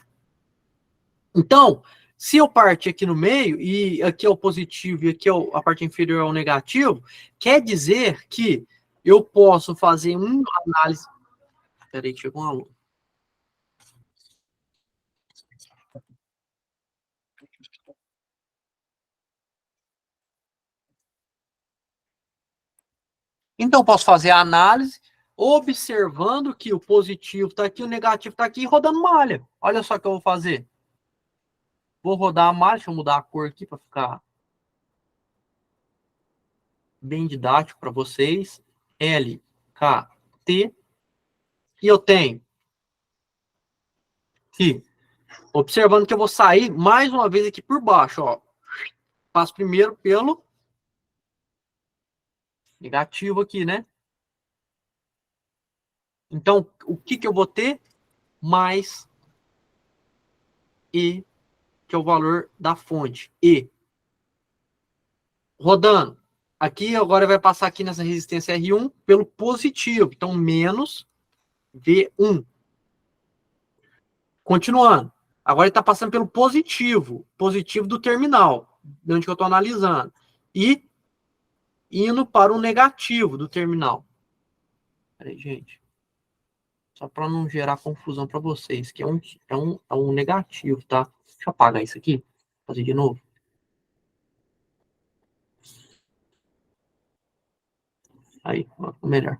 Então, se eu partir aqui no meio, e aqui é o positivo, e aqui é a parte inferior é o negativo, quer dizer que eu posso fazer uma análise... Peraí, chegou um aluno. Então, posso fazer a análise observando que o positivo está aqui, o negativo está aqui, e rodando malha. Olha só o que eu vou fazer. Vou rodar a malha, deixa eu mudar a cor aqui para ficar bem didático para vocês. L, K, T. E eu tenho aqui, observando que eu vou sair mais uma vez aqui por baixo, ó. Passo primeiro pelo negativo aqui, né? Então, o que eu vou ter? Mais E, que é o valor da fonte. E. Rodando. Aqui, agora vai passar aqui nessa resistência R1 pelo positivo. Então, menos V1. Continuando. Agora ele está passando pelo positivo. Positivo do terminal. De onde eu estou analisando. E indo para o negativo do terminal. Peraí, gente. Só para não gerar confusão para vocês. Que é um negativo, tá? Deixa eu apagar isso aqui. Vou fazer de novo. Aí, ó, melhor.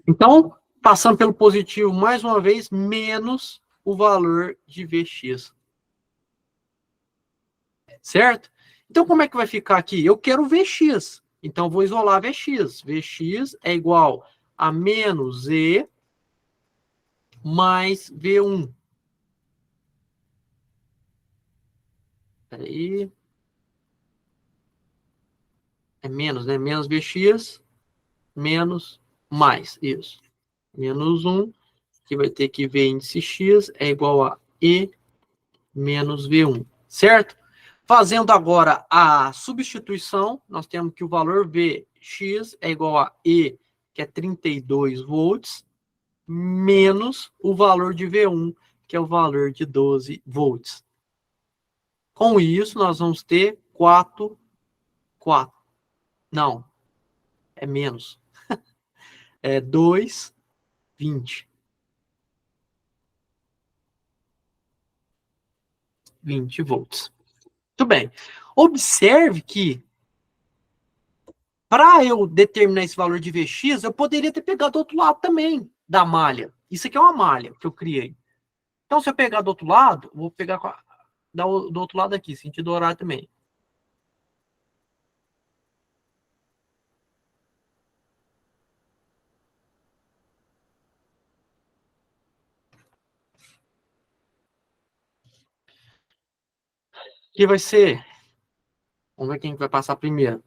Então, passando pelo positivo mais uma vez, menos o valor de Vx. Certo? Então, como é que vai ficar aqui? Eu quero Vx. Então, vou isolar Vx. Vx é igual a menos E mais V1. Peraí. É menos, né? Menos Vx, menos mais. Isso. Menos 1, que vai ter que V índice X é igual a E menos V1. Certo? Fazendo agora a substituição, nós temos que o valor Vx é igual a E, que é 32 volts, menos o valor de V1, que é o valor de 12 volts. Com isso, nós vamos ter 4. Não, é menos. É 2,20. 20 volts. Muito bem. Observe que para eu determinar esse valor de Vx, eu poderia ter pegado do outro lado também da malha. Isso aqui é uma malha que eu criei. Então, se eu pegar do outro lado, vou pegar do outro lado aqui, sentido horário também. Que vai ser... Vamos ver quem vai passar primeiro.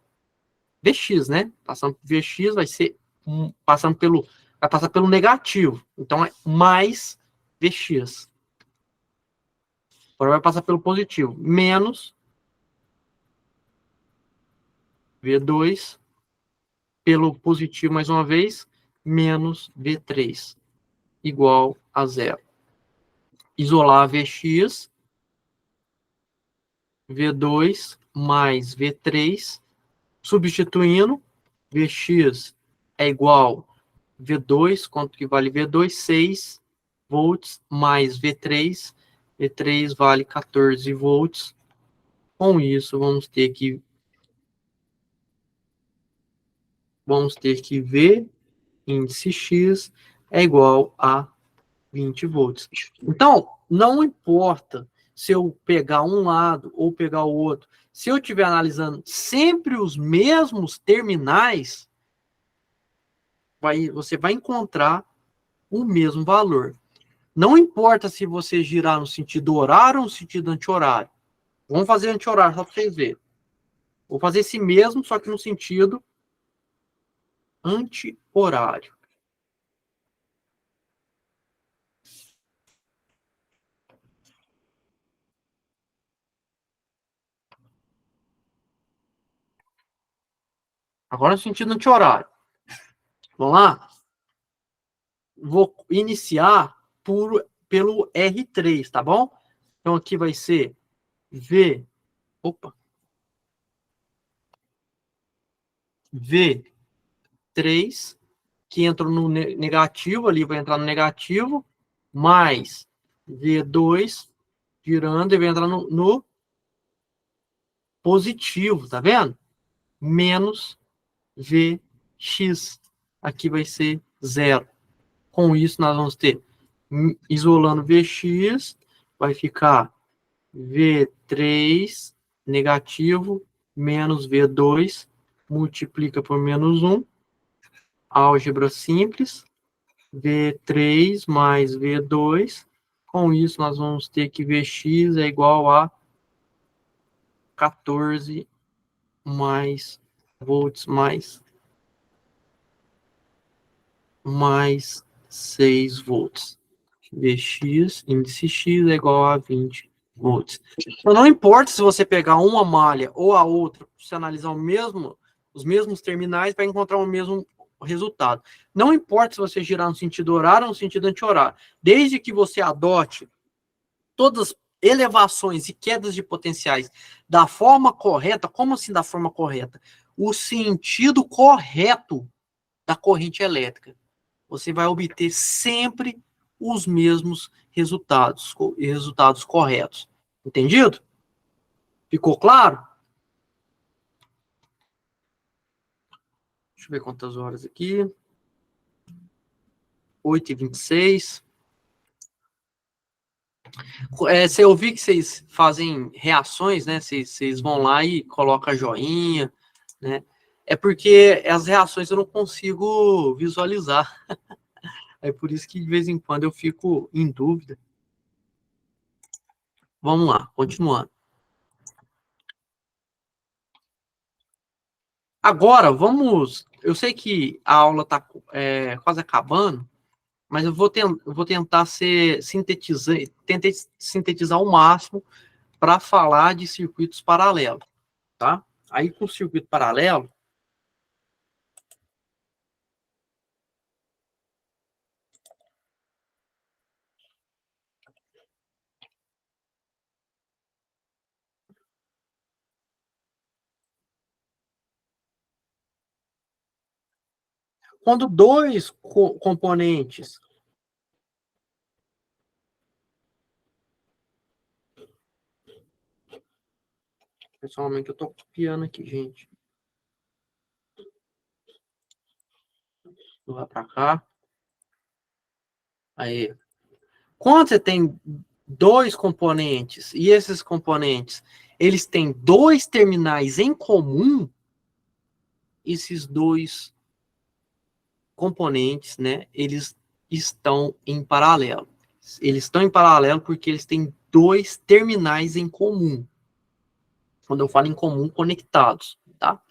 Vx, né? Passando por Vx vai ser... vai passar pelo negativo. Então, é mais Vx. Agora vai passar pelo positivo. Menos V2 pelo positivo mais uma vez, menos V3 igual a 0. Isolar Vx, V2 mais V3, substituindo, Vx é igual V2, quanto que vale V2? 6 volts mais V3, V3 vale 14 volts. Com isso, vamos ter que V índice X é igual a 20 volts. Então, não importa se eu pegar um lado ou pegar o outro, se eu estiver analisando sempre os mesmos terminais, você vai encontrar o mesmo valor. Não importa se você girar no sentido horário ou no sentido anti-horário. Vamos fazer anti-horário só para vocês verem. Vou fazer esse mesmo, só que no sentido anti-horário. Agora no sentido anti-horário. Vamos lá? Vou iniciar pelo R3, tá bom? Então aqui vai ser V. Opa. V3, que entra no negativo, ali vai entrar no negativo, mais V2, girando, e vai entrar no positivo, tá vendo? Menos Vx. Aqui vai ser 0. Com isso, nós vamos ter, isolando Vx, vai ficar V3 negativo menos V2, multiplica por menos 1, álgebra simples, V3 mais V2, com isso nós vamos ter que Vx é igual a 14 mais volts mais 6 volts. Vx, índice X é igual a 20 volts. Então, não importa se você pegar uma malha ou a outra, se analisar os mesmos terminais, vai encontrar o mesmo resultado. Não importa se você girar no sentido horário ou no sentido anti-horário. Desde que você adote todas as elevações e quedas de potenciais da forma correta. Como assim da forma correta? O sentido correto da corrente elétrica. Você vai obter sempre os mesmos resultados corretos. Entendido? Ficou claro? Deixa eu ver quantas horas aqui. 8h26. Eu vi que vocês fazem reações, né? Vocês vão lá e colocam joinha, né? É porque as reações eu não consigo visualizar. É por isso que de vez em quando eu fico em dúvida. Vamos lá, continuando. Agora, vamos... Eu sei que a aula está quase acabando, mas eu vou tentar sintetizar ao máximo para falar de circuitos paralelos, tá? Aí, com o circuito paralelo, quando dois componentes pessoalmente eu estou copiando aqui, gente. Vou lá para cá. Aí. Quando você tem dois componentes e esses componentes eles têm dois terminais em comum, esses dois componentes, né, eles estão em paralelo. Eles estão em paralelo porque eles têm dois terminais em comum. Quando eu falo em comum, conectados, tá?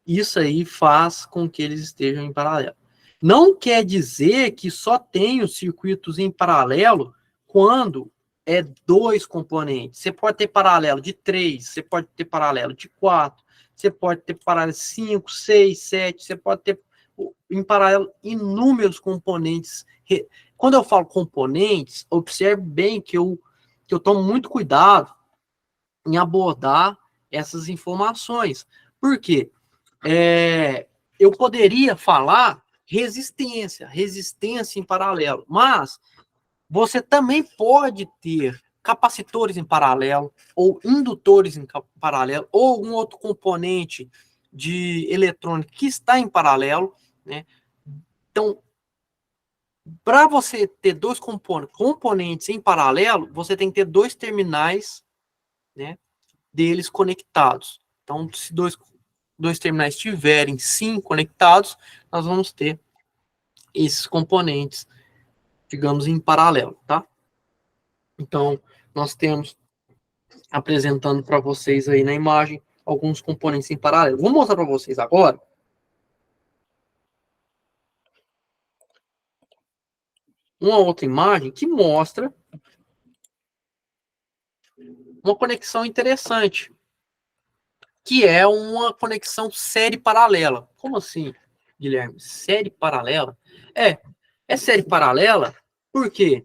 Isso aí faz com que eles estejam em paralelo. Não quer dizer que só tenho circuitos em paralelo quando é dois componentes. Você pode ter paralelo de 3, você pode ter paralelo de 4, você pode ter paralelo de 5, 6, 7, você pode ter em paralelo inúmeros componentes. Quando eu falo componentes, observe bem que eu tomo muito cuidado em abordar essas informações. Por quê? Eu poderia falar resistência em paralelo, mas você também pode ter capacitores em paralelo, ou indutores em paralelo, ou algum outro componente de eletrônica que está em paralelo, né? Então, para você ter dois componentes em paralelo, você tem que ter dois terminais, né, deles conectados. Então, se dois terminais estiverem sim conectados, nós vamos ter esses componentes, digamos, em paralelo, tá? Então, nós temos, apresentando para vocês aí na imagem, alguns componentes em paralelo. Vou mostrar para vocês agora uma outra imagem que mostra uma conexão interessante. que é uma conexão série paralela. Como assim, Guilherme? Série paralela? É série paralela porque,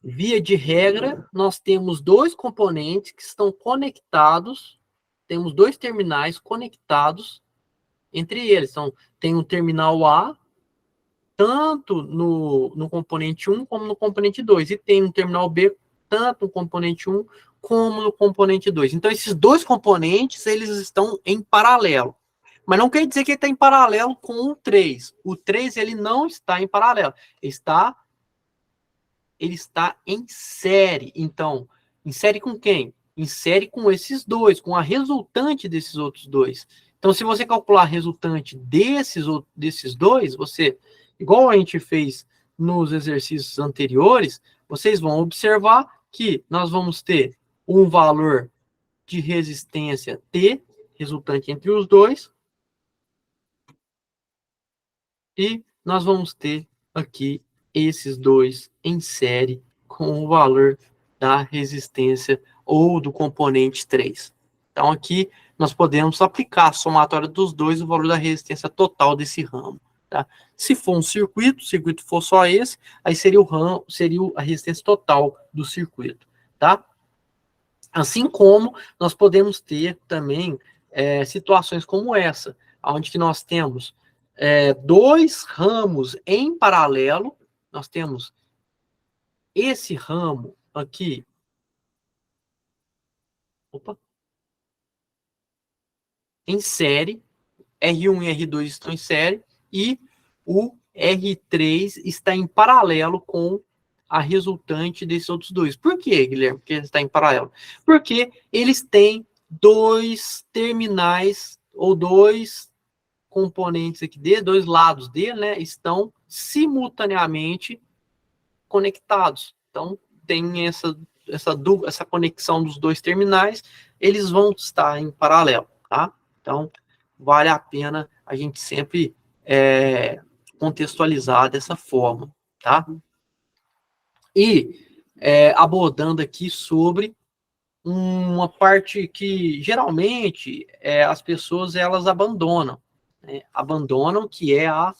via de regra, nós temos dois componentes que estão conectados, temos dois terminais conectados entre eles. Então, tem um terminal A, tanto no componente 1 como no componente 2, e tem um terminal B, tanto no componente 1 como no componente 2. Então, esses dois componentes, eles estão em paralelo. Mas não quer dizer que ele está em paralelo com o 3. O 3, ele não está em paralelo. Ele está em série. Então, em série com quem? Em série com esses dois, com a resultante desses outros dois. Então, se você calcular a resultante desses dois, você, igual a gente fez nos exercícios anteriores, vocês vão observar que nós vamos ter um valor de resistência T, resultante entre os dois, e nós vamos ter aqui esses dois em série com o valor da resistência ou do componente 3. Então, aqui nós podemos aplicar a somatória dos dois, o valor da resistência total desse ramo. Tá? Se for um circuito, o circuito for só esse, aí seria a resistência total do circuito. Tá? Assim como nós podemos ter também situações como essa, onde que nós temos dois ramos em paralelo. Nós temos esse ramo aqui. Em série. R1 e R2 estão em série. E o R3 está em paralelo com a resultante desses outros dois. Por quê, Guilherme? Porque ele está em paralelo. Porque eles têm dois terminais, ou dois componentes aqui dele, dois lados dele, né, estão simultaneamente conectados. Então, tem essa conexão dos dois terminais, eles vão estar em paralelo, tá? Então, vale a pena a gente sempre contextualizar dessa forma, tá? E abordando aqui sobre uma parte que, geralmente, as pessoas, elas abandonam, que é a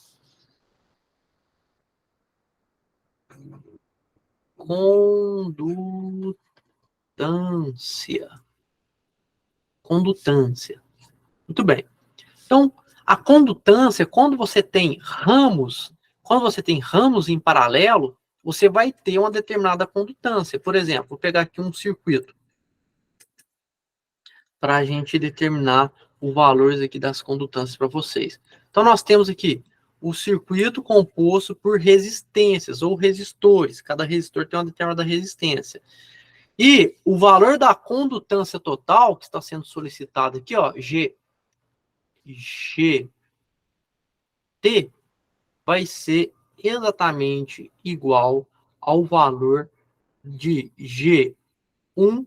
condutância. Muito bem. Então, a condutância, quando você tem ramos em paralelo, você vai ter uma determinada condutância. Por exemplo, vou pegar aqui um circuito para a gente determinar os valores aqui das condutâncias para vocês. Então, nós temos aqui o circuito composto por resistências ou resistores. Cada resistor tem uma determinada resistência. E o valor da condutância total, que está sendo solicitado aqui, ó, GT, vai ser exatamente igual ao valor de G1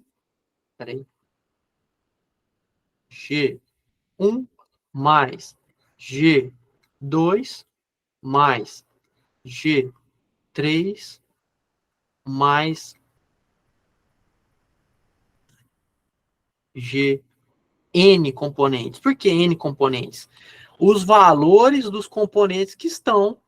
mais G2 mais G3 mais N componentes. Por que N componentes? Os valores dos componentes que estão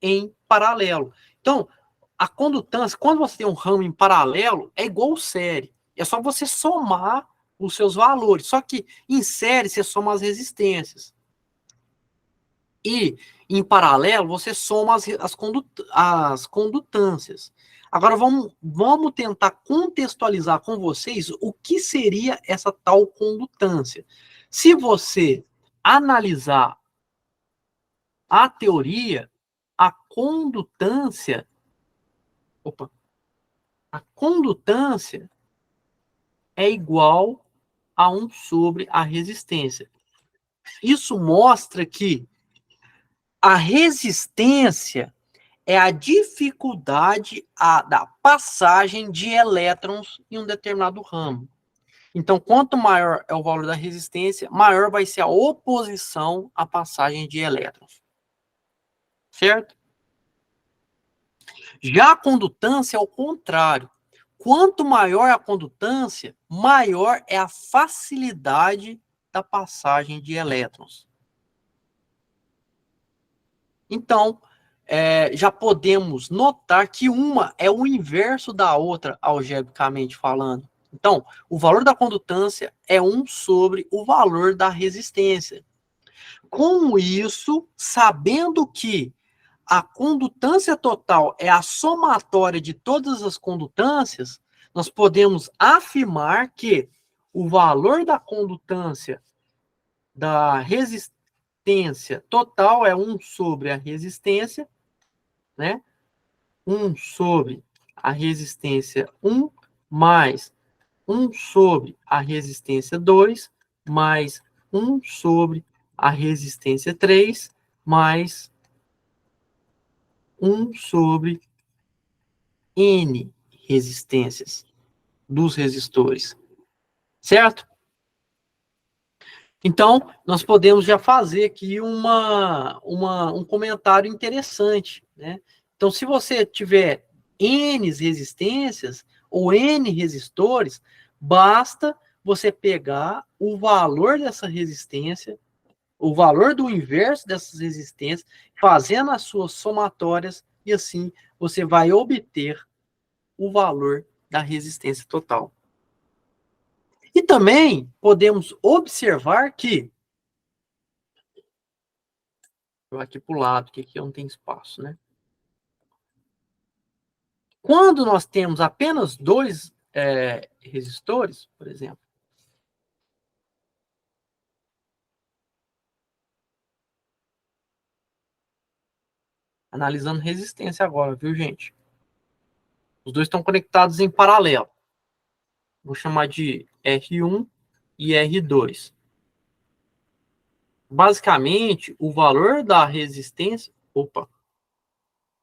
em paralelo. Então, a condutância, quando você tem um ramo em paralelo, é igual série. É só você somar os seus valores. Só que em série, você soma as resistências. E em paralelo, você soma as condutâncias. Agora, vamos tentar contextualizar com vocês o que seria essa tal condutância. Se você analisar a teoria, a condutância é igual a 1 sobre a resistência. Isso mostra que a resistência é a dificuldade da passagem de elétrons em um determinado ramo. Então, quanto maior é o valor da resistência, maior vai ser a oposição à passagem de elétrons. Certo? Já a condutância é o contrário. Quanto maior a condutância, maior é a facilidade da passagem de elétrons. Então, já podemos notar que uma é o inverso da outra, algebricamente falando. Então, o valor da condutância é 1 sobre o valor da resistência. Com isso, sabendo que a condutância total é a somatória de todas as condutâncias, nós podemos afirmar que o valor da condutância da resistência total é 1 sobre a resistência, né? 1 sobre a resistência 1 mais 1 sobre a resistência 2 mais 1 sobre a resistência 3 mais 1 sobre N resistências dos resistores. Certo? Então, nós podemos já fazer aqui um comentário interessante, né? Então, se você tiver N resistências ou N resistores, basta você pegar o valor dessa resistência, o valor do inverso dessas resistências, fazendo as suas somatórias, e assim você vai obter o valor da resistência total. E também podemos observar que... Vou aqui para o lado, que aqui não tem espaço, né? Quando nós temos apenas 2 resistores, por exemplo, analisando resistência agora, viu, gente? Os dois estão conectados em paralelo. Vou chamar de R1 e R2. Basicamente, o valor da resistência... Opa,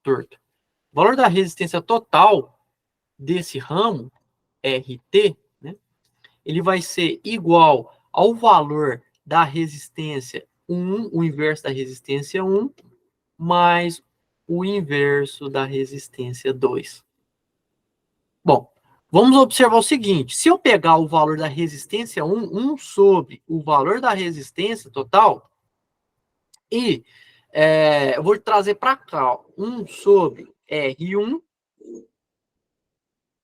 torto. O valor da resistência total desse ramo, RT, né, ele vai ser igual ao valor da resistência 1, o inverso da resistência 1, mais o inverso da resistência 2. Bom, vamos observar o seguinte. Se eu pegar o valor da resistência 1 sobre o valor da resistência total, e eu vou trazer para cá, ó, 1 sobre R1.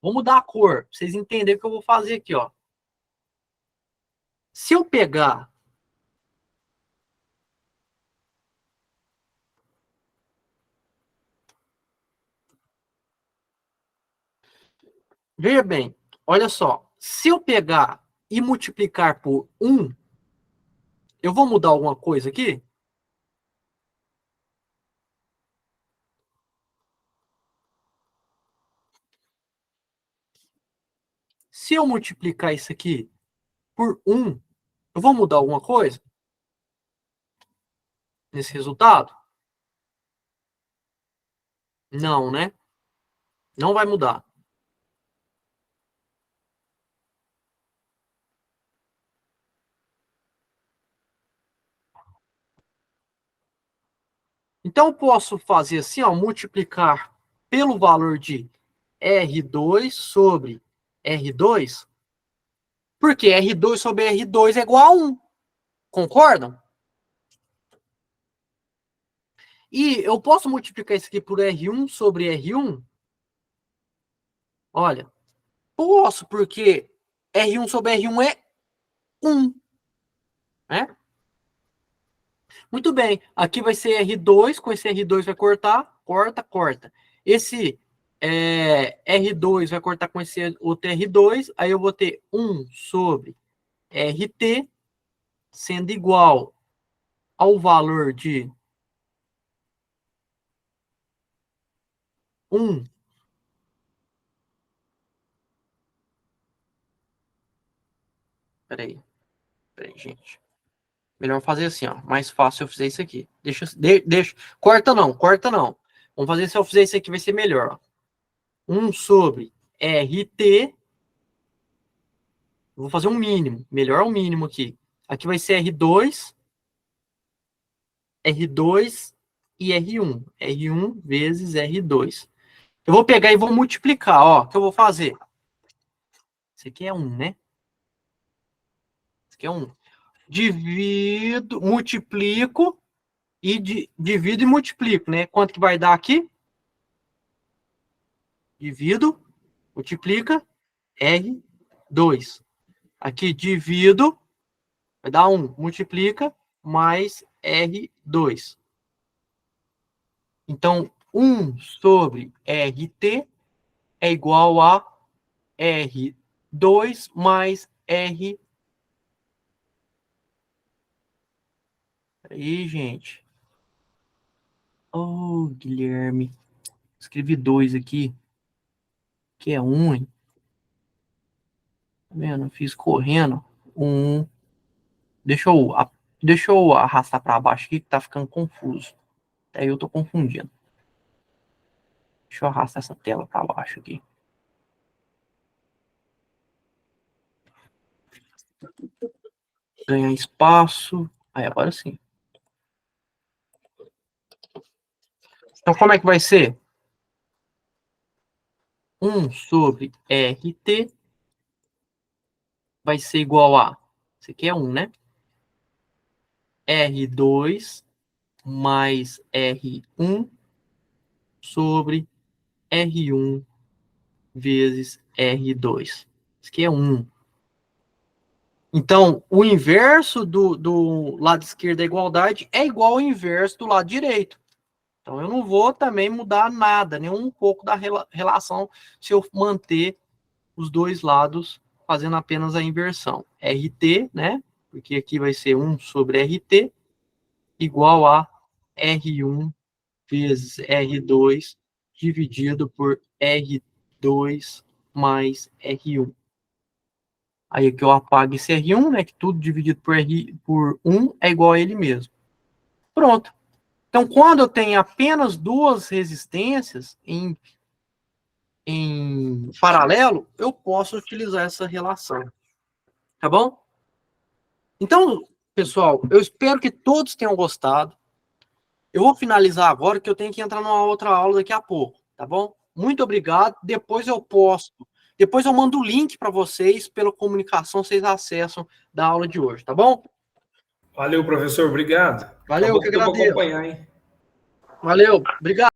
Vou mudar a cor, para vocês entenderem o que eu vou fazer aqui, ó. Se eu pegar veja bem, olha só, se eu pegar e multiplicar por 1, eu vou mudar alguma coisa aqui? Se eu multiplicar isso aqui por 1, eu vou mudar alguma coisa nesse resultado? Não, né? Não vai mudar. Então, eu posso fazer assim, ó, multiplicar pelo valor de R2 sobre R2, porque R2 sobre R2 é igual a 1. Concordam? E eu posso multiplicar isso aqui por R1 sobre R1? Olha, posso, porque R1 sobre R1 é 1. Né? Muito bem, aqui vai ser R2, com esse R2 vai cortar, corta. Esse R2 vai cortar com esse outro R2, aí eu vou ter 1 sobre RT, sendo igual ao valor de 1 Peraí, gente. Melhor fazer assim, ó. Mais fácil eu fizer isso aqui. Deixa. Corta não. Vamos fazer se eu fizer isso aqui, vai ser melhor. Ó. 1 sobre RT. Vou fazer um mínimo. Melhor o mínimo aqui. Aqui vai ser R2 e R1. R1 vezes R2. Eu vou pegar e vou multiplicar, ó. O que eu vou fazer? Isso aqui é 1, né? Isso aqui é 1. divido, multiplico e divido e multiplico, né? Quanto que vai dar aqui? Divido, multiplica, R2. Aqui, divido, vai dar 1. Multiplica, mais R2. Então, 1 sobre RT é igual a R2 mais R. Aí, gente. Oh, Guilherme. Escrevi 2 aqui. Que é 1, hein? Tá vendo? Eu fiz correndo. 1. Deixa eu arrastar para baixo aqui, que tá ficando confuso. Aí eu tô confundindo. Deixa eu arrastar essa tela para baixo aqui. Ganhar espaço. Aí, agora sim. Então, como é que vai ser? 1 sobre RT vai ser igual a... Isso aqui é 1, né? R2 mais R1 sobre R1 vezes R2. Isso aqui é 1. Então, o inverso do lado esquerdo da igualdade é igual ao inverso do lado direito. Então, eu não vou também mudar nada, nem um pouco da relação, se eu manter os dois lados fazendo apenas a inversão. RT, né? Porque aqui vai ser 1 sobre RT, igual a R1 vezes R2, dividido por R2 mais R1. Aí aqui eu apago esse R1, né? Que tudo dividido por 1 é igual a ele mesmo. Pronto. Então, quando eu tenho apenas duas resistências em paralelo, eu posso utilizar essa relação. Tá bom? Então, pessoal, eu espero que todos tenham gostado. Eu vou finalizar agora, que eu tenho que entrar numa outra aula daqui a pouco, tá bom? Muito obrigado. Depois eu posto. Depois eu mando o link para vocês, pela comunicação, vocês acessam da aula de hoje, tá bom? Valeu, professor. Obrigado. Valeu, Acabou que que eu vou agradeço. acompanhar, hein? Valeu, obrigado.